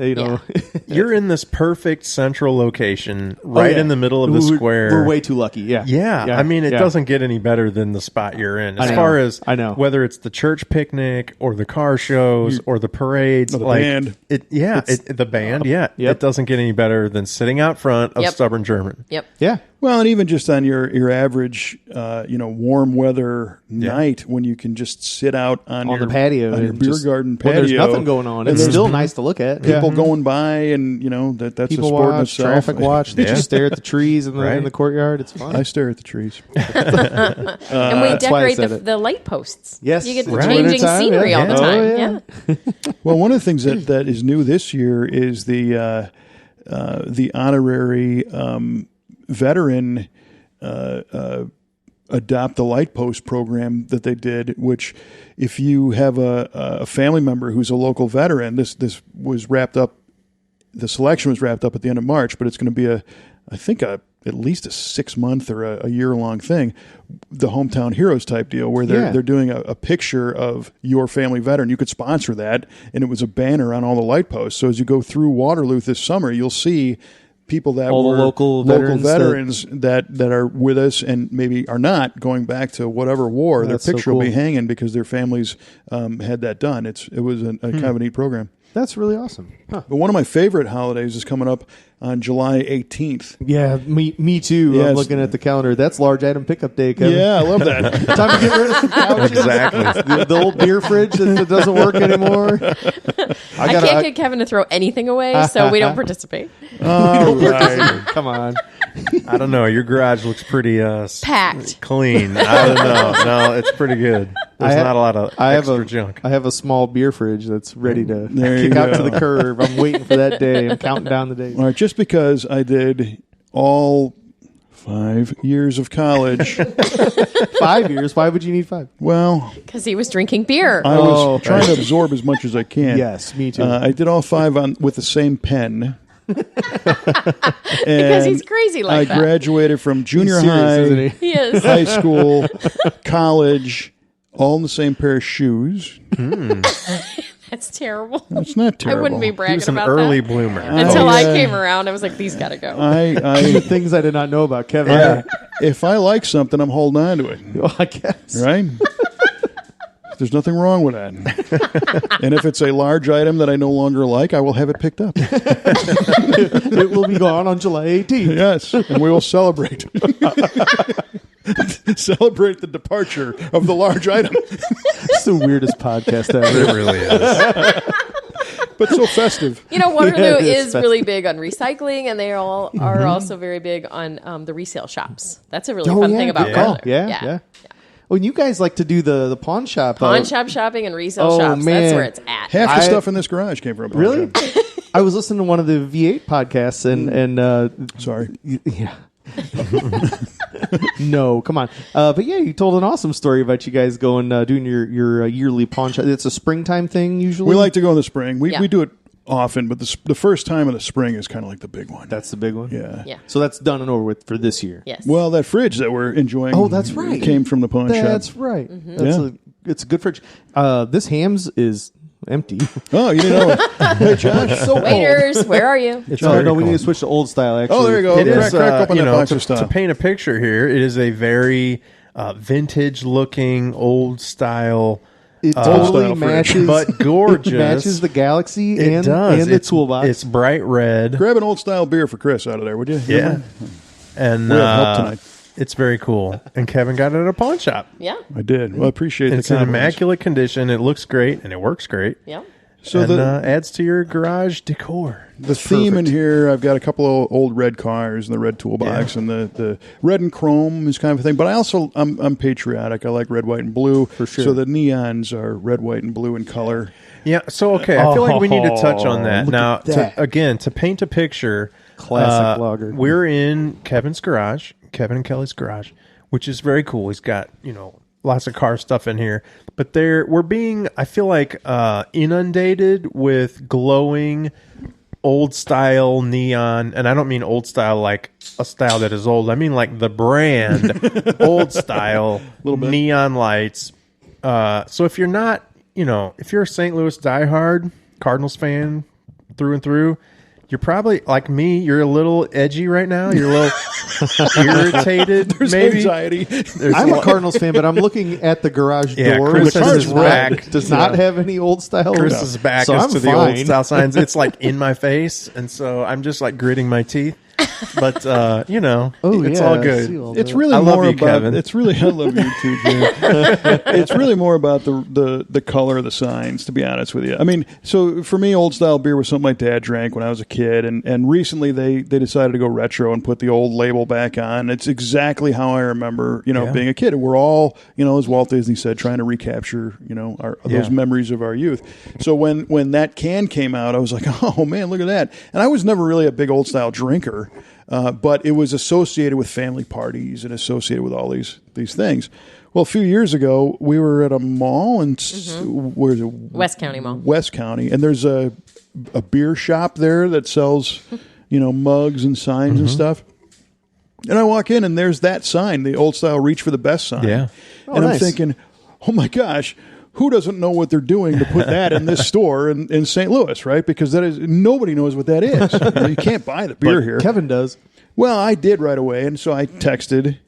You're in this perfect central location, right yeah. in the middle of the We're- square. We're way too lucky. Yeah. Yeah, I mean, it yeah. doesn't get any better than the spot you're in. As I know. far as I know. whether it's the church picnic or the car shows or the parades, Or the like band. the band, Yep. it doesn't get any better than sitting out front of Yep. Stubborn German. Yep. Yeah. Well, and even just on your average, warm weather night when you can just sit out on On your the patio, on your and beer just- garden when patio. there's nothing going on. and It's there's still nice to look at. people Yeah. going by, and that's People a sport in watch, itself. traffic watch. They Yeah. just stare at the trees in the Right. in the courtyard. It's fun. I stare at the trees. And we that's why I decorate said it. the light posts. Yes. You get the Right. changing Time, scenery yeah. all the Oh, time. yeah. Yeah. Well, one of the things that is new this year is the honorary veteran adopt the light post program that they did, which if you have a family member who's a local veteran, this was wrapped up, the selection was wrapped up at the end of March, but it's going to be at least a 6-month or a year-long thing, the Hometown Heroes type deal, where they're doing a picture of your family veteran. You could sponsor that, and it was a banner on all the light posts. So as you go through Waterloo this summer, you'll see people that All the were local veterans that are with us and maybe are not going back to whatever war. That's their so picture will be cool. hanging because their families had that done. It was a kind of a neat program. That's really awesome. Huh. But one of my favorite holidays is coming up on July 18th. Yeah, me too. Yes. I'm looking at the calendar. That's large item pickup day, Kevin. Yeah, I love that. Time to get rid of some couches. Exactly. The old beer fridge that doesn't work anymore. I can't get Kevin to throw anything away, so we don't participate. All right. Come on. I don't know. Your garage looks pretty Packed. clean. I don't know. No, it's pretty good. There's not a lot of extra junk. I have a small beer fridge that's ready to There you kick out go. to the curb. I'm waiting for that day. I'm counting down the days. All right, just because I did all 5 years of college, 5 years. Why would you need 5? well, Because he was drinking beer. I was Oh, trying to absorb as much as I can. Yes, me too. I did all 5 with the same pen. because he's crazy I like that. graduated from junior He's serious, high, isn't he? He is. high school, college, all in the same pair of shoes. That's terrible. It's not I terrible. wouldn't be He bragging was an about early that. bloomer. Until Oh, I yeah. came around, I was like, these got to go. I Things I did not know about Kevin. if I like something, I'm holding on to it. Well, I guess. Right? There's nothing wrong with that. And if it's a large item that I no longer like, I will have it picked up. It will be gone on July 18th. Yes, and we will celebrate. Celebrate the departure of the large item. It's the weirdest podcast ever. It really is. But so festive. You know, Waterloo Yeah, it is is festive. really big on recycling, and they all are also very big on the resale shops. That's a really Oh, fun yeah, thing about good call. Waterloo. Yeah. Oh, and you guys like to do the pawn shop. Pawn shop shopping and resale Oh, shops. man. That's where it's at. Half the stuff in this garage came from a pawn Really? shop. I was listening to one of the V8 podcasts, and Sorry. yeah. No, come on. But yeah, you told an awesome story about you guys going doing your yearly pawn shop. It's a springtime thing usually. We like to go in the spring. We Yeah. do it often, but the first time of the spring is kind of like the big one. That's the big one. Yeah. Yeah. So that's done and over with for this year. Yes. Well, that fridge that we're enjoying. Oh, that's right. Came from the pawn shop. That's right. Yeah. It's a good fridge. This Hams is empty. Oh, you didn't know it. Hey, Josh. So Waiters, where are you? It's No, very no, we cool. need to switch to old style. Actually, Oh, there you go. It is, crack open you that know, box to, of stuff. to paint a picture here, it is a very vintage-looking, old-style, It Old totally style fridge. matches, but gorgeous. It matches the Galaxy It and does. and the It's- toolbox. It's bright red. Grab an old style beer for Chris out of there, would you? Yeah. And We have help tonight. it's very cool. And Kevin got it at a pawn shop. Yeah. I did. Well, I appreciate And the it's in compliments. immaculate condition. It looks great, and it works great. Yeah. So and the adds to your garage decor. the theme in here, I've got a couple of old red cars and the red toolbox and the red and chrome is kind of a thing. But I also I'm patriotic. I like red, white, and blue for sure. So the neons are red, white, and blue in color. Yeah, so okay, I feel like we need to touch on that. Look Now, at that. to paint a picture, Classic lager. We're in Kevin's garage, Kevin and Kelly's garage, which is very cool. He's got, lots of car stuff in here. But we're being, I feel like, inundated with glowing old style neon, and I don't mean old style like a style that is old. I mean like the brand old style neon lights. So if you're not, if you're a St. Louis diehard Cardinals fan through and through, you're probably like me. You're a little edgy right now. You're a little irritated. There's maybe anxiety. I'm a Cardinals fan, but I'm looking at the garage Yeah, door, Chris which has does his not, back. does not have any old style. Chris's back so is I'm to the fine. old style signs. It's like in my face, and so I'm just like gritting my teeth. But it's all I good. see all It's that. really I love more you, about. Kevin. It's really I love you too, Jim. It's really more about the color of the signs. To be honest with you, I mean, so for me, old style beer was something my dad drank when I was a kid, and recently they decided to go retro and put the old label back on. It's exactly how I remember, being a kid. And we're all, as Walt Disney said, trying to recapture, those memories of our youth. So when that can came out, I was like, oh man, look at that. And I was never really a big old style drinker. But it was associated with family parties and associated with all these things. Well, a few years ago, we were at a mall in where's it? West County Mall. West County, and there's a beer shop there that sells, mugs and signs and stuff. And I walk in, and there's that sign, the old style "Reach for the Best" sign. Yeah. And I'm nice. thinking, oh my gosh. Who doesn't know what they're doing to put that in this store in St. Louis, right? Because nobody knows what that is. You can't buy the beer here. Kevin does. Well, I did right away, and so I texted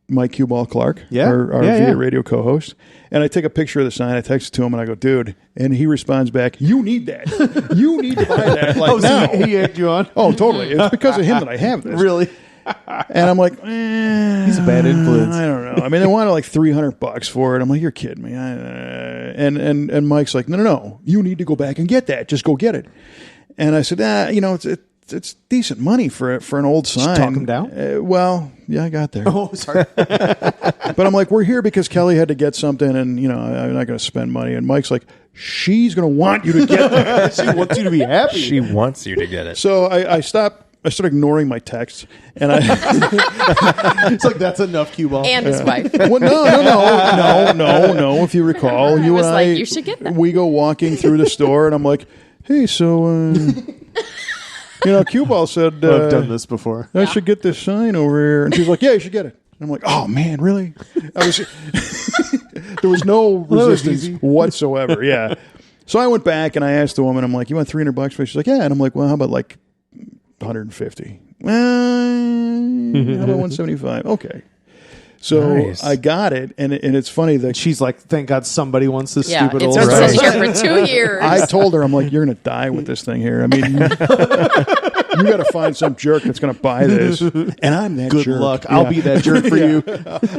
Mike Q-Ball Clark, our V8 radio co-host, and I take a picture of the sign. I text it to him, and I go, dude, and he responds back, you need that. You need to buy that now. So he egged you on. Oh, totally. It's because of him that I have this. Really? And I'm like, He's a bad influence. I don't know. I mean, they wanted like $300 for it. I'm like, you're kidding me. And Mike's like, no. You need to go back and get that. Just go get it. And I said, it's decent money for an old sign. talk him down? Well, yeah, I got there. Oh, sorry. But I'm like, we're here because Kelly had to get something, and I'm not going to spend money. And Mike's like, she's going to want you to get that. She wants you to be happy. She wants you to get it. So I stopped. I started ignoring my texts, and It's like that's enough, Q-Ball. And his wife. Well, no. If you recall, you was and like, I, you should get that. We go walking through the store, and I'm like, "Hey, so, Q-Ball said I've done this before. I should get this sign over here," and she's like, "Yeah, you should get it." And I'm like, "Oh man, really?" There was no resistance whatsoever. Yeah. So I went back and I asked the woman, I'm like, "You want $300 for it?" She's like, "Yeah," and I'm like, "Well, how about like 150? Well, how about 175? Okay." So Nice. I got it, and it's funny that She's like, thank God somebody wants this Yeah, stupid it's old been sign. sitting here for 2 years. I told her, I'm like, you're going to die with this thing here. I mean, You got to find some jerk that's going to buy this, and I'm that Good jerk. luck. I'll be that jerk for you.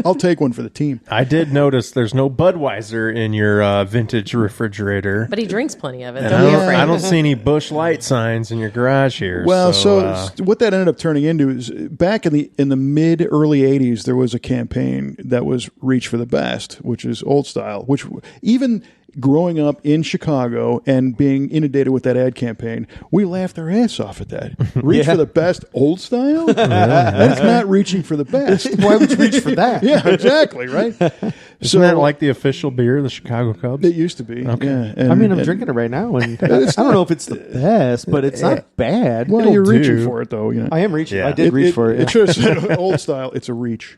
I'll take one for the team. I did notice there's no Budweiser in your vintage refrigerator. But he drinks plenty of it. And Don't be afraid. I don't see any Busch Light signs in your garage here. Well, so what that ended up turning into is back in the mid early '80s, there was a campaign that was Reach for the Best, which is old style. Which even growing up in Chicago and being inundated with that ad campaign, we laughed our ass off at that. Reach for the best, old style. That's not reaching for the best. Why would you reach for that? Yeah, exactly. Right. isn't that like the official beer of the Chicago Cubs? It used to be. Okay. Yeah, I mean, I'm drinking it right now, and I don't know if it's the best, but it's not bad. Well, It'll you're reaching do. for it, though. You know. I am reaching. Yeah. I did reach for it. It should have said old style. It's a reach.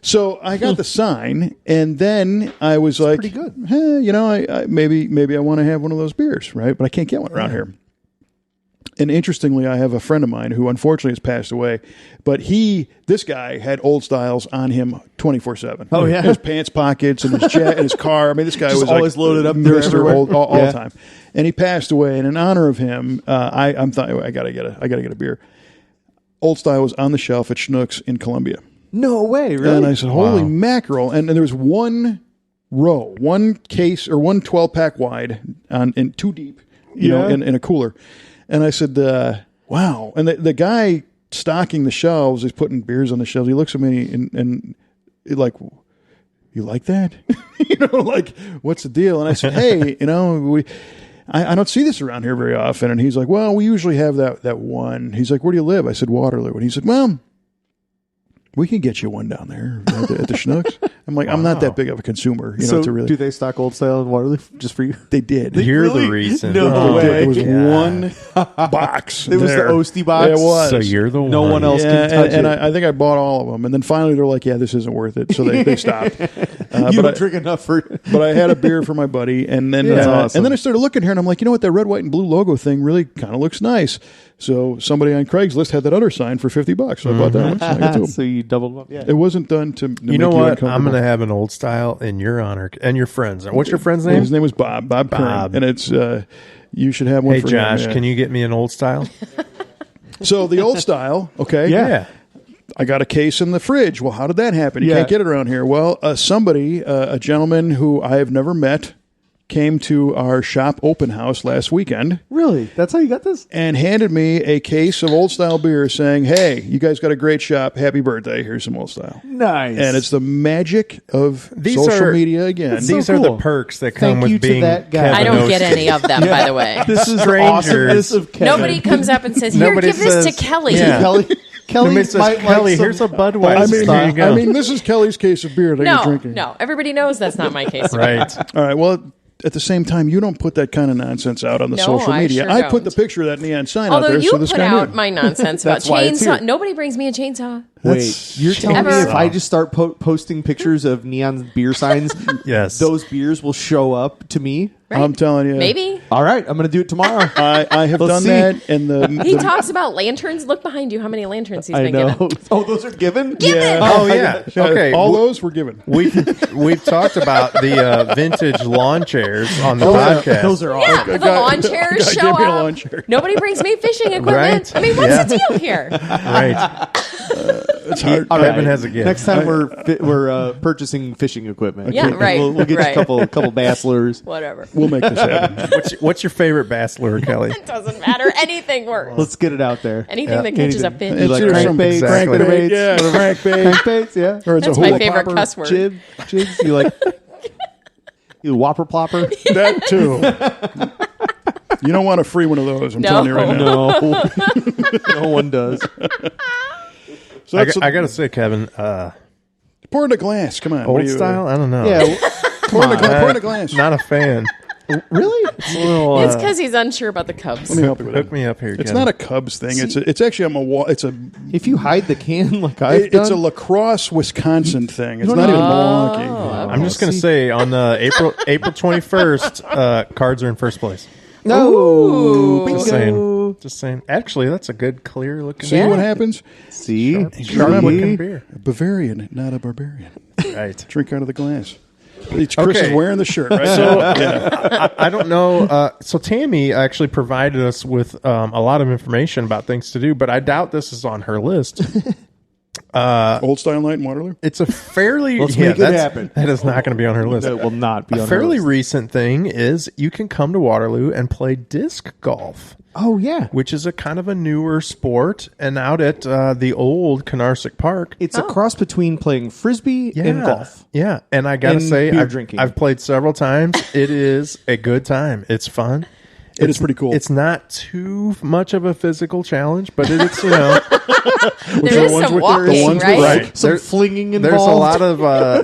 So I got the sign, and then I was like, pretty good. I maybe I want to have one of those beers, right? But I can't get one around here. And interestingly, I have a friend of mine who unfortunately has passed away, but this guy had old styles on him 24/7. Oh, yeah? His pants pockets and his jet and his car. I mean, this guy Just was always loaded up Mr. everywhere. Old all Yeah. the time. And he passed away, and in honor of him, I gotta get a beer. Old style was on the shelf at Schnucks in Columbia. No way, really? And I said, holy mackerel. And there was one row, one case, or one 12-pack wide and two deep, in a cooler. And I said, wow. And the guy stocking the shelves is putting beers on the shelves. He looks at me and like, you like that? Like, what's the deal? And I said, hey, I don't see this around here very often. And he's like, well, we usually have that one. He's like, where do you live? I said, Waterloo. And he said, well, we can get you one down there at the Schnucks. I'm like, I'm not that big of a consumer, so to really. do they stock old style in Waterloo just for you? They did. You're Really? the reason. No Oh, way. It was yeah. one box. It was the there. Oasty box? It was. So you're the No one else Yeah, can touch and it. I think I bought all of them, and then finally they're like, "Yeah, this isn't worth it," so they stopped. You but don't I- drink enough for But I had a beer for my buddy, and then That's awesome. and then I started looking here, and I'm like, you know what, that red, white, and blue logo thing really kind of looks nice. So somebody on Craigslist had that other sign for $50, so I bought that one. So I got two of them. So you doubled them up. Yeah. It wasn't done to You make know what? I'm uncomfortable. going to have an old style in your honor and your friends. What's your friend's name? His name was Bob Kern, and it's you should have one Hey, for Josh, him. Yeah. can you get me an old style? So the old style, okay? Yeah. I got a case in the fridge. Well, how did that happen? You Yeah. can't get it around here. Well, somebody, a gentleman who I have never met, came to our shop open house last weekend Really? That's how you got this? and handed me a case of old style beer saying, hey, you guys got a great shop. Happy birthday. Here's some old style. Nice. And it's the magic of These social are- media again. so These are cool. the perks that come Thank you with to being that guy. Kevin I don't get Oasty. any of them, by the way. This is the Strangers. awesomeness of Kevin. Nobody comes up and says, "Here, Nobody give this to says- Kelly." Yeah. Kelly Nobody says, might Kelly, like some here's a Budweiser. I Here you go. mean, this is Kelly's case of beer that he's No, drinking. no. Everybody knows that's not my case. Right. All right. Well, at the same time, you don't put that kind of nonsense out on the No, social I media. sure I put don't. the picture of that neon sign out Although there. you so this put guy out knew. my nonsense about That's why it's chainsaw. here. Nobody brings me a chainsaw. Wait, you're telling me Ever. if I just start posting pictures of neon beer signs, Yes. those beers will show up to me? Right? I'm telling you. Maybe. All right, I'm going to do it tomorrow. I have Let's done see. that. And He talks about lanterns. Look behind you. How many lanterns he's I been know. given. Oh, those are given? Yeah. Oh, yeah. Okay. All those were given. We've talked about the vintage lawn chairs on the yeah. podcast. Those are Yeah, awesome. the lawn chairs guy show gave me a up. lawn chair. Nobody brings me fishing equipment. Right. I mean, what's Yeah. the deal here? Right. It's hard. All Kevin has a gift. Next time we're purchasing fishing equipment. Yeah, right, We'll get right. you a couple bass lures. Whatever. We'll make this happen. What's your favorite bass lure, Kelly? It doesn't matter. Anything works. Let's get it out there. Anything that catches a Anything. fish. You like either some crankbaits, exactly. crankbaits, Yeah, crankbait. crankbaits, yeah. Or it's That's a my hula favorite popper. cuss word. Jigs. You like you whopper plopper? That too. You don't want a free one of those. I'm No. telling you right now. No, no one does. So I that's got to say, Kevin, pour in a glass. Come on. What old do you- style? I don't know. Yeah, Pour in a glass. Not a fan. really? It's a little, It's because he's unsure about the Cubs. Let me help you with hook it. me up here, It's Kevin. not a Cubs thing. It's actually it's a If you hide the can like I've it's a done, La Crosse, Wisconsin thing. It's No, not no. even Milwaukee. I'm just going to say on April 21st, Cards are in first place. no, Just bingo. saying. Just saying. Actually, that's a good, clear looking. See what happens? See, Sharp looking beer. A Bavarian, not a barbarian. Right. Drink out of the glass. Chris is wearing the shirt, right? So I don't know. So Tammy actually provided us with a lot of information about things to do, but I doubt this is on her list. Old Style Night in Waterloo. It's a fairly Let's make it happen. That is not going to be on her list. That will not be on A her fairly list. recent thing is you can come to Waterloo and play disc golf, Oh, yeah. which is a kind of a newer sport, and out at the old Canarsic Park. It's a cross between playing Frisbee and golf. Yeah, and I gotta And say, beer I've, drinking. I've played several times. It is a good time. It's fun. It is pretty cool. It's not too much of a physical challenge, but it's There is some walking, the ones with- right? right. Some flinging involved. There's a lot of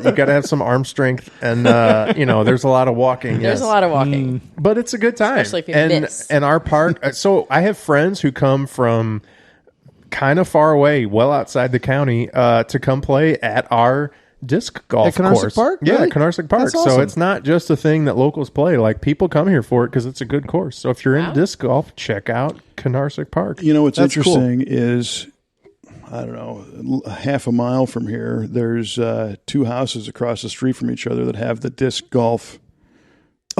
you got to have some arm strength, and there's a lot of walking. There's yes. a lot of walking. But it's a good time. Especially if you and, miss. And our park, so I have friends who come from kind of far away, well outside the county, to come play at our disc golf At Canarsic course. Park? Yeah, Really? Canarsic Park. That's So awesome. it's not just a thing that locals play. Like, people come here for it because it's a good course. So if you're into disc golf, check out Canarsic Park. You know what's That's cool. interesting is, I don't know, half a mile from here, there's 2 houses across the street from each other that have the disc golf.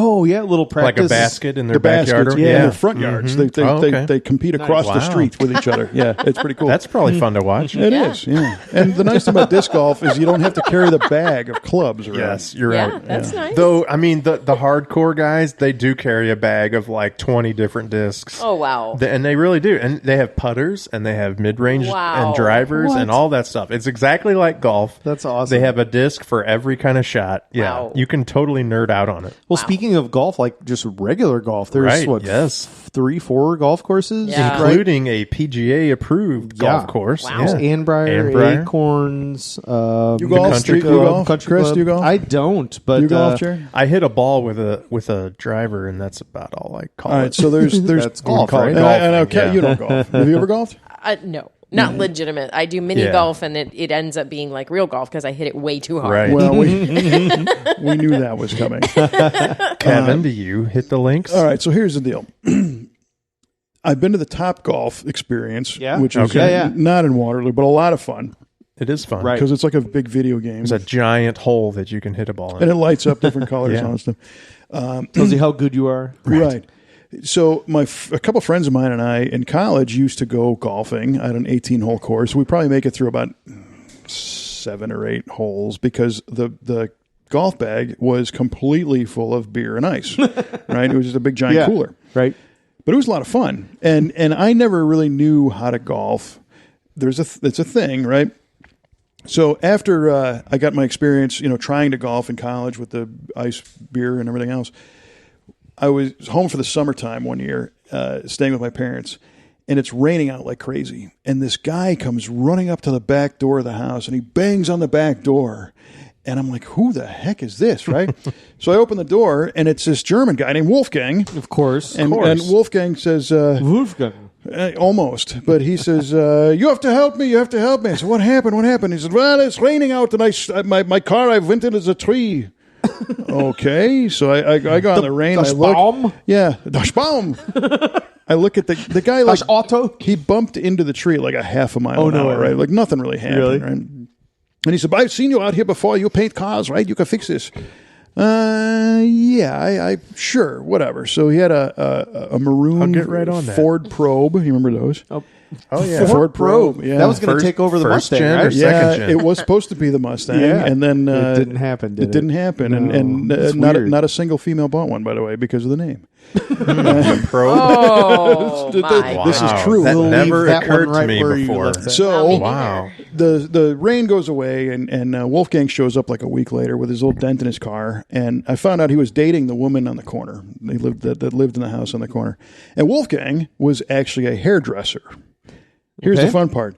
Oh, yeah, little practice. Like a basket in their The backyard. baskets, in their front yards. Mhm. They compete across the Wow. street with each other. Yeah, it's pretty cool. That's probably fun to watch. It is, yeah. And the nice thing about disc golf is you don't have to carry the bag of clubs around. Yes, you're Yeah, right. that's nice. Though, I mean, the hardcore guys, they do carry a bag of like 20 different discs. Oh, wow. And they really do. And they have putters and they have mid-range Wow. and drivers What? and all that stuff. It's exactly like golf. That's awesome. They have a disc for every kind of shot. Yeah. Wow. You can totally nerd out on it. Well, speaking of golf, like just regular golf, there's Right, what, yes. 3-4 golf courses? Yeah. Including a PGA approved golf course. Wow. There's Yeah. Annbriar, Annbriar. Acorns, You golf? Country You Club. golf? Country Chris, Club. do you golf? I don't, but you golf, Jerry? I hit a ball with a driver, and that's about all I call All it. right, so there's That's golf, call it right? And I know, golfing, Kat, you don't golf. Have you ever golfed? No, not legitimate. I do mini Yeah. golf, and it ends up being like real golf because I hit it way too hard. Right. Well, we knew that was coming. Kevin, do you hit the links? All right, so here's the deal. I've been to the Topgolf experience, Yeah? which is Okay. Yeah. not in Waterloo, but a lot of fun It is fun. Right. because it's like a big video game. There's a giant hole that you can hit a ball in. And it lights up different colors Yeah. and all that stuff. tells you how good you are. Right. So a couple friends of mine and I in college used to go golfing at an 18-hole course. We probably make it through about 7 or 8 holes because the golf bag was completely full of beer and ice. Right? It was just a big giant Yeah. cooler. Right. But it was a lot of fun, and I never really knew how to golf. It's a thing, right? So after I got my experience, trying to golf in college with the ice beer and everything else, I was home for the summertime one year, staying with my parents, and it's raining out like crazy. And this guy comes running up to the back door of the house, and he bangs on the back door. And I'm like, who the heck is this, right? So I open the door, and it's this German guy named Wolfgang. Of course. And Wolfgang says, Wolfgang. almost, but he says, you have to help me, you have to help me. I said, what happened, He said, well, it's raining out, and my car, I went into the tree. Okay, so I go in the rain, Das I look. Baum? Yeah, das Baum. I look at the guy like, Das Auto? he bumped into the tree at like a half a mile an no hour, way. right? Like nothing really happened, Really? right? And he said, I've seen you out here before. You paint cars, right? You can fix this. Yeah, I sure, whatever. So he had a maroon I'll get right on that. Ford Probe. You remember those? Oh, yeah. Ford Probe. Yeah, That was going to First- take over the first Mustang, gen or right? second yeah, gen? it was supposed to be the Mustang, Yeah. and then It didn't happen, did it didn't it? happen, No, and it's not weird. not a single female bought one, by the way, because of the name. Oh, my This is Wow, true. That We'll never leave that occurred one to right me where you before. left it. So Wow. the rain goes away, and Wolfgang shows up like a week later with his little dent in his car, and I found out he was dating the woman on the corner. They lived that lived in the house on the corner, and Wolfgang was actually a hairdresser. Here's Okay. the fun part.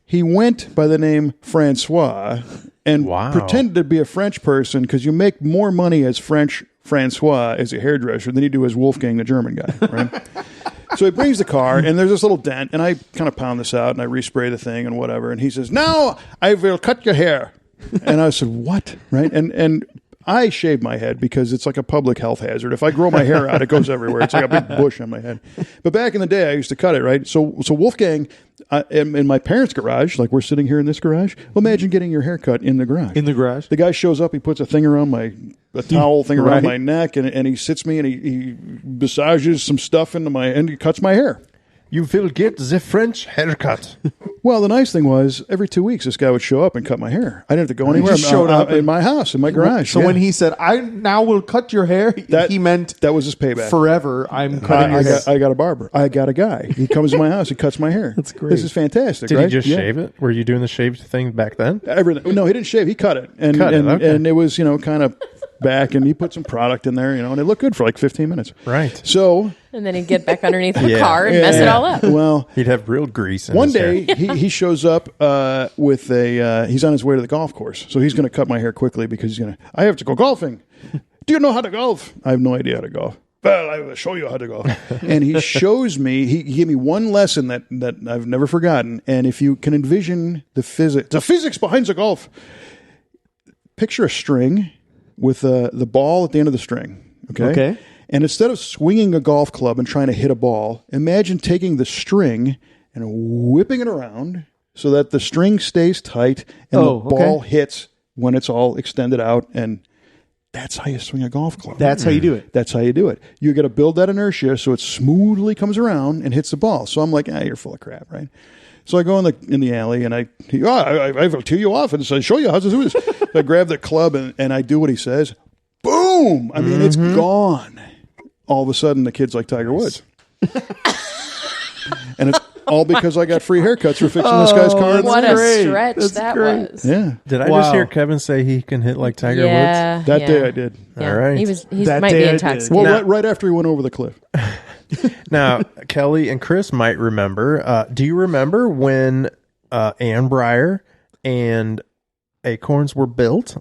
He went by the name Francois and Wow. pretended to be a French person because you make more money as French Francois as a hairdresser than you do as Wolfgang, the German guy, right? So he brings the car, and there's this little dent, and I kind of pound this out, and I respray the thing and whatever, and he says, now I will cut your hair. And I said, what? Right? And I shave my head because it's like a public health hazard. If I grow my hair out, it goes everywhere. It's like a big bush on my head. But back in the day, I used to cut it, right? So Wolfgang, in my parents' garage, like we're sitting here in this garage, well, imagine getting your hair cut in the garage. In the garage? The guy shows up, he puts a thing around a towel thing around my neck, and he sits me and he massages some stuff and he cuts my hair. You will get the French haircut. Well, the nice thing was every 2 weeks this guy would show up and cut my hair. I didn't have to go anywhere. just showed up in my house, in my garage. So when he said, "I now will cut your hair," he meant that was his payback. forever. I'm cutting your hair. I got a barber. I got a guy. He comes to my house. He cuts my hair. That's great. This is fantastic. Did right? he just shave it? Were you doing the shaved thing back then? Everything. No, he didn't shave. He cut it, and it was kind of back, and he put some product in there, and it looked good for like 15 minutes. Right. So. And then he'd get back underneath the car and mess it all up. Well, he'd have real grease in one his day hair. he shows up with he's on his way to the golf course, so he's going to cut my hair quickly because I have to go golfing. Do you know how to golf? I have no idea how to golf. Well, I will show you how to golf. And he shows me, he gave me one lesson that I've never forgotten. And if you can envision the physics behind the golf, picture a string with the ball at the end of the string. Okay. And instead of swinging a golf club and trying to hit a ball, imagine taking the string and whipping it around so that the string stays tight and the ball hits when it's all extended out. And that's how you swing a golf club. That's how you do it. That's how you do it. You got to build that inertia so it smoothly comes around and hits the ball. So I'm like, you're full of crap, right? So I go in the alley and I will tee you off and show you how to do this. So I grab the club and I do what he says. Boom! I mean, it's gone. All of a sudden, the kid's like Tiger Woods. And it's all because I got free haircuts for fixing this guy's car. What a stretch that was. Yeah. Did I just hear Kevin say he can hit like Tiger Woods? That day I did. Yeah. All right. He might be intoxicated. Well, right after he went over the cliff. Now, Kelly and Chris might remember. Do you remember when Ann Breyer and Acorns were built?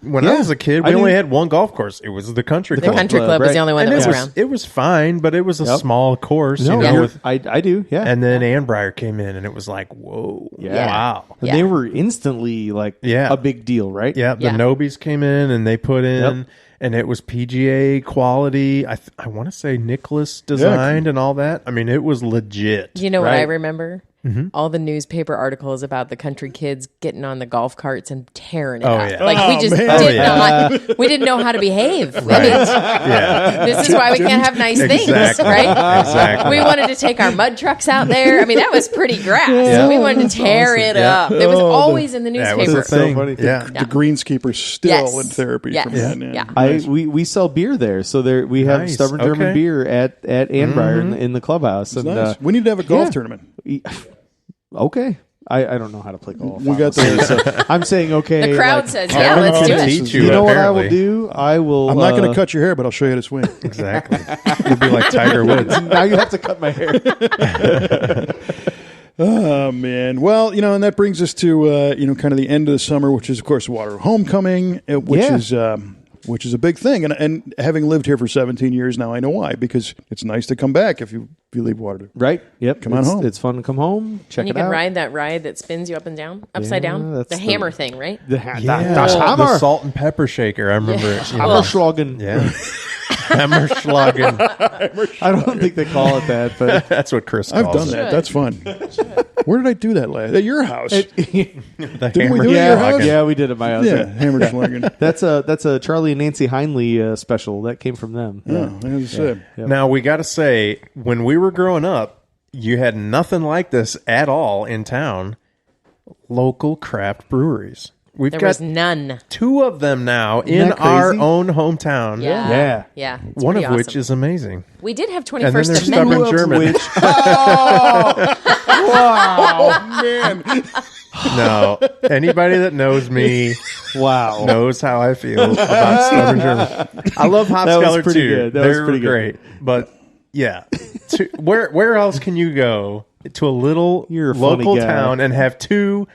When I was a kid, we only had one golf course. It was the Country Club. The Country Club was the only one that was around. It was fine, but it was a small course. I do, yeah. And then Ann Breyer came in, and it was like, whoa, wow. And they were instantly a big deal, right? Yeah, the Nobies came in, and they put in, and it was PGA quality. I want to say Nicholas designed and all that. I mean, it was legit. You know what I remember? Mm-hmm. All the newspaper articles about the country kids getting on the golf carts and tearing it up. Yeah. Like we just we didn't know how to behave. Right. This is why we can't have nice things, right? Exactly. We wanted to take our mud trucks out there. I mean, that was pretty grass. So we wanted to tear it up. It was always in the newspaper. That was a thing. So funny. The greenskeeper's still in therapy from that. Yeah. We sell beer there, so we have Stubborn German beer at Ann Breyer in the clubhouse. And nice. We need to have a golf tournament. Okay. I don't know how to play golf. We got so I'm saying okay. The crowd says, let's do it. You know what I will do? I will. I'm not going to cut your hair, but I'll show you how to swing. Exactly. You'll be like Tiger Woods. Now you have to cut my hair. Oh, man. Well, and that brings us to, kind of the end of the summer, which is, of course, Waterloo Homecoming, which is a big thing. And having lived here for 17 years now, I know why. Because it's nice to come back if you leave Waterloo. Right. Yep. Come on home. It's fun to come home. Check and it out. You can ride that ride that spins you up and down, upside down. The hammer thing, right? The the salt and pepper shaker. I remember it. Hammerschlagen. Yeah. Hammerschlagen. I don't think they call it that, but that's what Chris calls I've done it. that. That's fun. Where did I do that last? At your house. The Didn't we do it at your house? Yeah, we did at my house. Yeah, Hammerschlagen. That's a Charlie and Nancy Heinley special that came from them. Now we got to say, when we were growing up, you had nothing like this at all in town. Local craft breweries. There was none. 2 of them now in our own hometown. Yeah. It's one of awesome. which is amazing. We did have 21st And then there's Amendment. Stubborn German. Oh, man. No, anybody that knows me knows how I feel about Stubborn German. I love Hopskeller too. Good. They're pretty great. But yeah, where else can you go to a little local town and have 2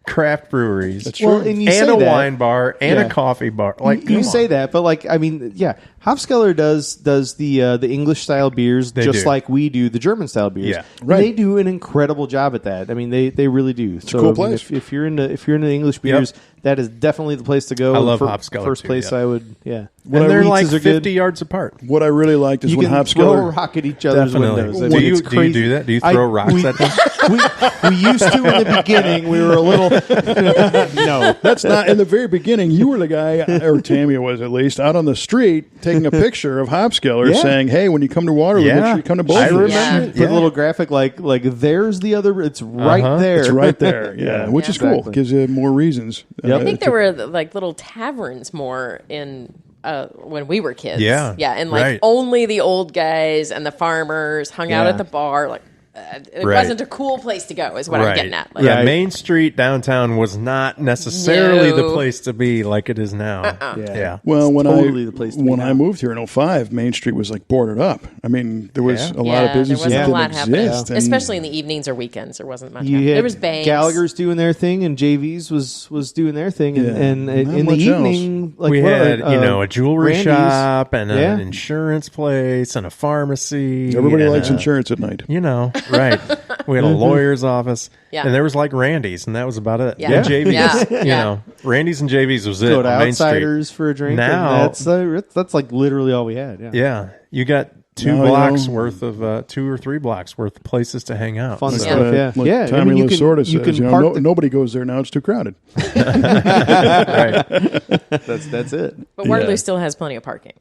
craft breweries. That's true. Well, and you and say a that, wine bar and Yeah. a coffee bar. Like you come say on. that, but like I mean, yeah, Hofskeller does the English style beers They just do. like we do the German style beers. Yeah. And Right. they do an incredible job at that. I mean, they really do. So a cool I mean, place. if you're into English beers, that is definitely the place to go. I love Fir- Hofskeller First too, place yeah. I would, yeah. What I And they're read like are 50 good. yards apart. What I really liked is You when can throw a Hopskeller. rock at each other's Definitely. windows. I Do mean, you it's do you crazy. do that? Do you throw rocks at them? we used to in the beginning. We were a little no. That's not in the very beginning. You were the guy, or Tammy was at least, out on the street taking a picture of Hopskeller, Yeah. saying, "Hey, when you come to Waterloo, make Yeah. sure you come to both." I of these." remember. Yeah. Put a little graphic like there's the other. It's right there. It's right there, yeah, which is cool. Exactly. Gives you more reasons. Yep. I think there were like little taverns more in when we were kids. Yeah. Yeah. And like Right. only the old guys and the farmers hung out Yeah. at the bar. Like it Right. wasn't a cool place to go, is what I'm getting at. Like, yeah, Right. Main Street downtown was not necessarily the No. place to be like it is now. Yeah. Yeah. Well, when totally the place to be when now. I moved here in 05, Main Street was like boarded up. I mean, there was a lot of businesses there that wasn't a didn't lot happening, exist, and- especially in the evenings or weekends. There wasn't much. You happening. had There was banks. Gallagher's doing their thing, and JV's was doing their thing, and, Yeah. and Not in the much evening, like we what, had, a jewelry Randy's. shop and Yeah. an insurance place and a pharmacy. Everybody and likes a- insurance at night. Right. We had a lawyer's office. Yeah. And there was like Randy's, and that was about it. Yeah. And JV's. Yeah. Yeah. Randy's and JV's was it Go to on Main Street. Outsiders for a drink. Now- and that's like literally all we had. Yeah, Yeah. You got two Now, blocks you know- worth of 2 or 3 blocks worth of places to hang out. Fun So- stuff. Yeah, Like yeah. Tommy I mean, you can Lasorda you says, can park the- nobody goes there now; it's too crowded. Right. That's it. But Waterloo Yeah. still has plenty of parking.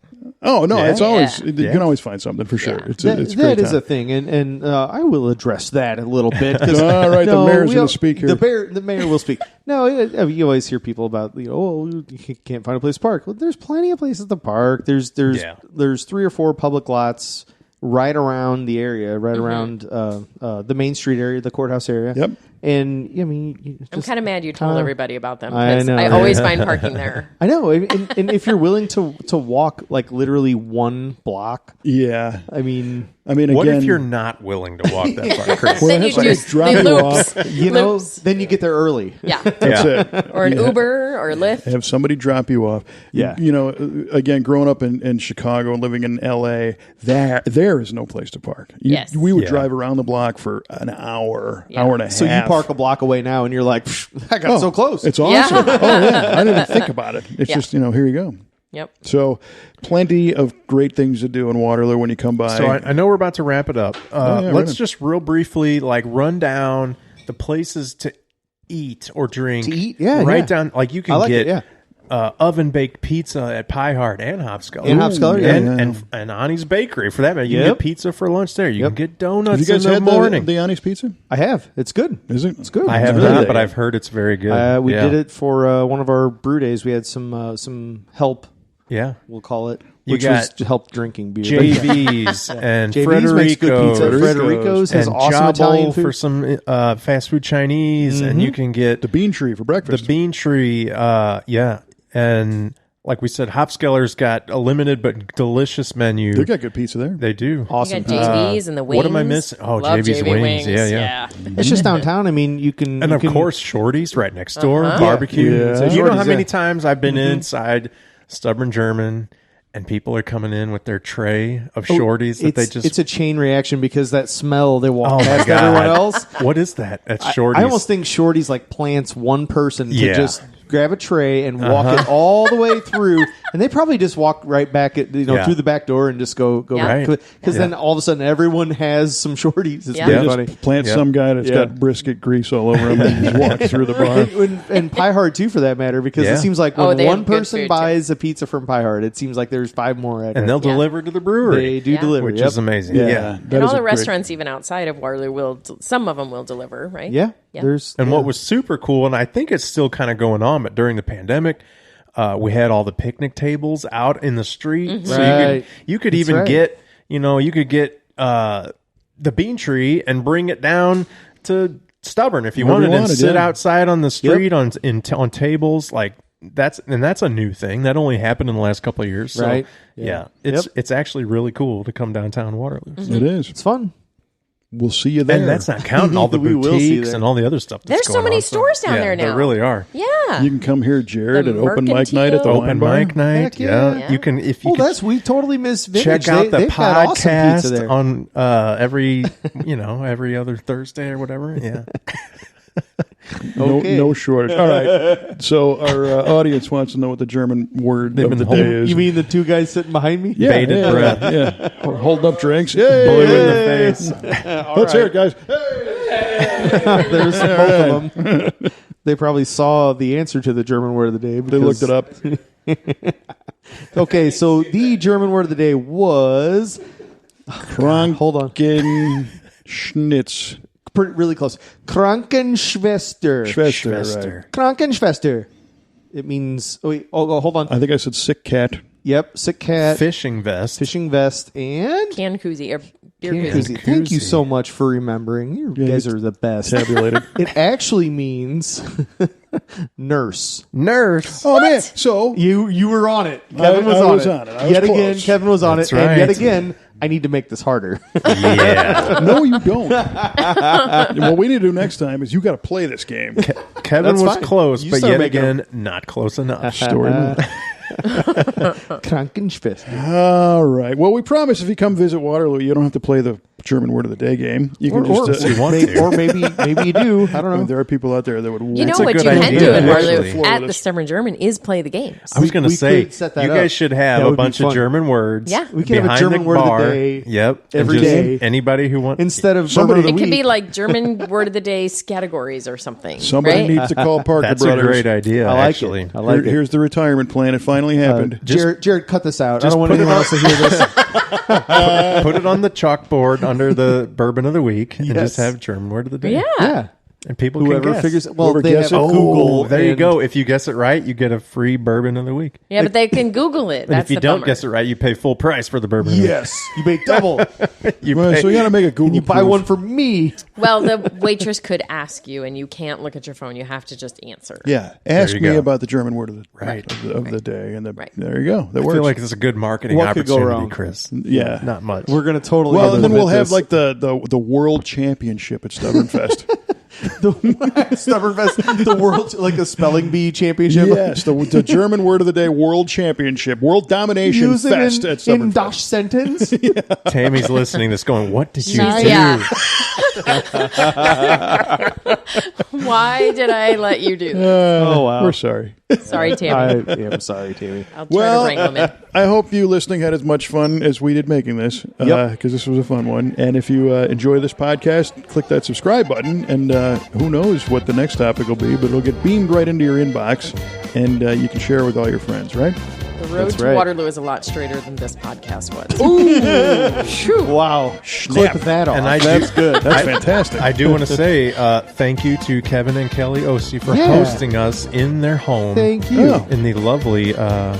Oh no, Yeah. it's always you Yeah. can always find something for sure. Yeah. It's That, it's a that great is time. a thing, and I will address that a little bit. 'Cause, All right, the mayor's we gonna all- speak here. The mayor will speak. No, you always hear people about you can't find a place to park. Well, there's plenty of places to park. There's Yeah. 3 or 4 public lots right around the area, right around the Main Street area, the courthouse area. Yep. And I mean, I'm kind of mad you told everybody about them. I 'Cause know, I right? always find parking there. I know, and if you're willing to walk like literally 1 block, Yeah, I mean, What again, if you're not willing to walk that far, Chris? Then you it's like just drop the you loops. off. you know, Loops. then you get there early. Yeah. that's it. Or an Uber or Lyft. Have somebody drop you off. Yeah. You know, again, growing up in Chicago and living in L.A., there is no place to park. Yes. We would Yeah. drive around the block for an hour, Yeah. hour and a half. So you park a block away now, and you're like, I got so close. It's awesome. Yeah. Oh, yeah. I didn't even think about it. It's Yeah. just, here you go. Yep. So plenty of great things to do in Waterloo when you come by. So I know we're about to wrap it up. yeah, Let's right on. just real briefly run down the places to eat or drink. To eat? Yeah, Right yeah. down, like you I can like get it, yeah. oven baked pizza at Pie Heart and Hopskeller. And Hopskeller, yeah. And Ani's Bakery for that matter. You can Yep. get pizza for lunch there. You Yep. can get have donuts you guys in the had morning. the Annie's Pizza? I have. It's good. Is it? It's good. I have It's really not, good. but I've heard it's very good. We Yeah. did it for one of our brew days. We had some help, Yeah. we'll call it, You which got was help drinking beer. JV's and JV's makes good pizza. Frederico's. Frederico's has and awesome Jabo Italian food. for some fast food Chinese, and you can get The Bean Tree for the breakfast. Bean Tree. Yeah, and like we said, Hopskeller's got a limited but delicious menu. They got good pizza there. They do. Awesome. You got JV's and the wings. what am I missing? Oh, Love JV's JV wings. Yeah. It's just downtown. I mean, you can, And you of can- course, Shorty's right next door. Uh-huh. Barbecue. Yeah. So you know Shorty's, how many yeah. times I've been inside Stubborn German, and people are coming in with their tray of Shorties that they just. it's a chain reaction because that smell they walk Oh my past God. everyone else. What is that? That's Shorties. I almost think Shorty's like plants one person to Yeah. just grab a tray and walk it all the way through, and they probably just walk right back at Yeah. through the back door and just go Yeah. right Right. because then all of a sudden everyone has some Shorties. It's Yeah. pretty Just funny. plant Yeah. some guy that's Yeah. got brisket grease all over him and just walk through the bar. And Pie Heart too, for that matter, because Yeah. it seems like Oh, when they one have good person food, too. buys a pizza from Pie Heart, it seems like there's 5 more at and they'll Yeah. deliver to the brewery. They do Yeah. deliver, which yep. is amazing. Yeah. Yeah. That And is all a the great- restaurants, even outside of Waterloo, some of them will deliver, right? Yeah, Yeah. there's And what was super cool, and I think it's still kind of going on, but during the pandemic, we had all the picnic tables out in the street, so Right. you could That's even right. get, you could get the Bean Tree and bring it down to Stubborn if you Wherever you wanted, and wanted, sit yeah. outside on the street on tables like. That's a new thing that only happened in the last couple of years. So, Right. Yeah. Yeah. It's actually really cool to come downtown Waterloo. It is. it's fun. we'll see you there. And that's not counting all the We will see boutiques there. and all the other stuff. There's so many stores down there now. There really are. Yeah. You can come here, Jared, The at open mic night at the Mercantile. wine Open bar. mic night. Heck yeah. Yeah. You can if you Oh, could that's we totally missed Vintage. check out the They've got awesome pizza podcast there. on every every other Thursday or whatever. Yeah. Okay. No shortage. All right. So our audience wants to know what the German word They've of been the holding- day is. You mean the two guys sitting behind me? yeah, bated yeah, breath. Yeah. Holding up drinks. Yay! Blue in the face. Let's hear it, guys. There's both of them. They probably saw the answer to the German word of the day. They looked it up. Okay, so the German word of the day was hold on. Schnitz. Really close. Krankenschwester. Schwester, right. Krankenschwester. It means. Hold on. I think I said sick cat. Yep, sick cat, Fishing vest. fishing vest, and Can koozie or beer koozie. koozie. Thank you so much for remembering. You guys are the best. Tabulated. It actually means nurse. Nurse. Oh, man. So, You were on it. Kevin was I on was it. on it. I was Yet close. again, Kevin was on That's it. And yet right. again, I need to make this harder. Yeah. no, you don't. What we need to do next time is you got to play this game. Kevin That's was fine. close, You but start yet making again, not close enough. Story move. Krankenschwester. All right. Well, we promise if you come visit Waterloo, you don't have to play the German word of the day game. You can just. you want maybe, to. or maybe you do. I don't know. There are people out there that would. You know That's a what good you can idea, do in actually. Waterloo at the Stubborn German is play the games. I was going to we say, could set that you up. guys should have That a would be bunch of fun. German words. Yeah. We could have a behind German the word of the bar. day Yep. every and just day. Anybody who wants. Instead of Somebody- German of It the could week. be like German word of the day categories or something. Somebody right? needs to call Parker That's Brothers. a great idea, I like actually. it. I like it. Here's the retirement plan. It finally happened. Jared, cut this out. I just don't want put it anyone on- else to hear this. Put it on the chalkboard under the bourbon of the week and Yes. just have German word of the day. Yeah. Yeah. And people Whoever can guess. figures. Well, Whoever they have guesses it. Google. There you and- go. If you guess it right, you get a free bourbon of the week. Yeah, but they can Google it. And That's if you the don't bummer. guess it right, you pay full price for the bourbon. of the week. Yes, you pay double. You Well, pay- so you got to make a Google. And you buy proof. one for me. Well, the waitress could ask you, and you can't look at your phone. You have to just answer. Yeah, ask you me go. about the German word of the Right. of the day, and Right. there you go. That I works. feel like it's a good marketing What could go opportunity, wrong? Chris. Yeah. Not much. We're gonna totally. well, and then we'll have this. like the world championship at Stubborn Fest. Stubborn Fest, the world like a spelling bee championship. Yes, the German word of the day world championship, world domination Use it fest at in Stubborn Dutch Fest. sentence. Tammy's listening. That's going. What did you Nice. do? Yeah. Why did I let you do this? Oh wow. We're sorry. Sorry, Tammy. I am sorry, Tammy. I'll try to wrangle him in. I hope you listening had as much fun as we did making this, because this was a fun one. And if you enjoy this podcast, click that subscribe button, and who knows what the next topic will be, but it'll get beamed right into your inbox, and you can share with all your friends, right? The road That's to right. Waterloo is a lot straighter than this podcast was. Wow. Clip that off. And I That's good. That's fantastic. I do want to say thank you to Kevin and Kelly Osi for Yeah. hosting us in their home. Thank you. Oh. In the lovely garage,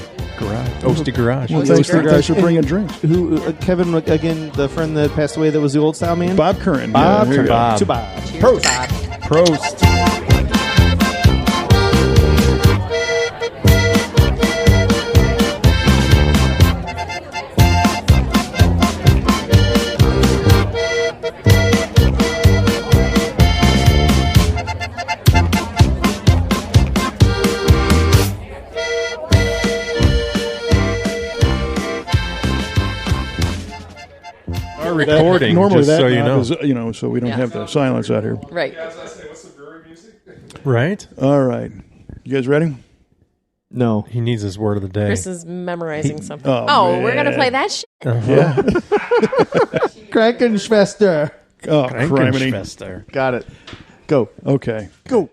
Osti Garage. Well, Thanks thanks for bringing drinks. Who Kevin again? The friend that passed away that was the old style man. Bob Curran. Bob. Yeah, there you go. Bob. To Bob. Cheers, Prost. Bob. Prost. Our recording, Normally just that so you knob know. is, so we don't Yeah. have the silence out here. Right. Right? All right. You guys ready? No. He needs his word of the day. Chris is memorizing something. Oh, We're going to man. play that shit? Yeah. Krankenschwester. Oh, criminy. Frankenschwester. Got it. Go. Okay. Go.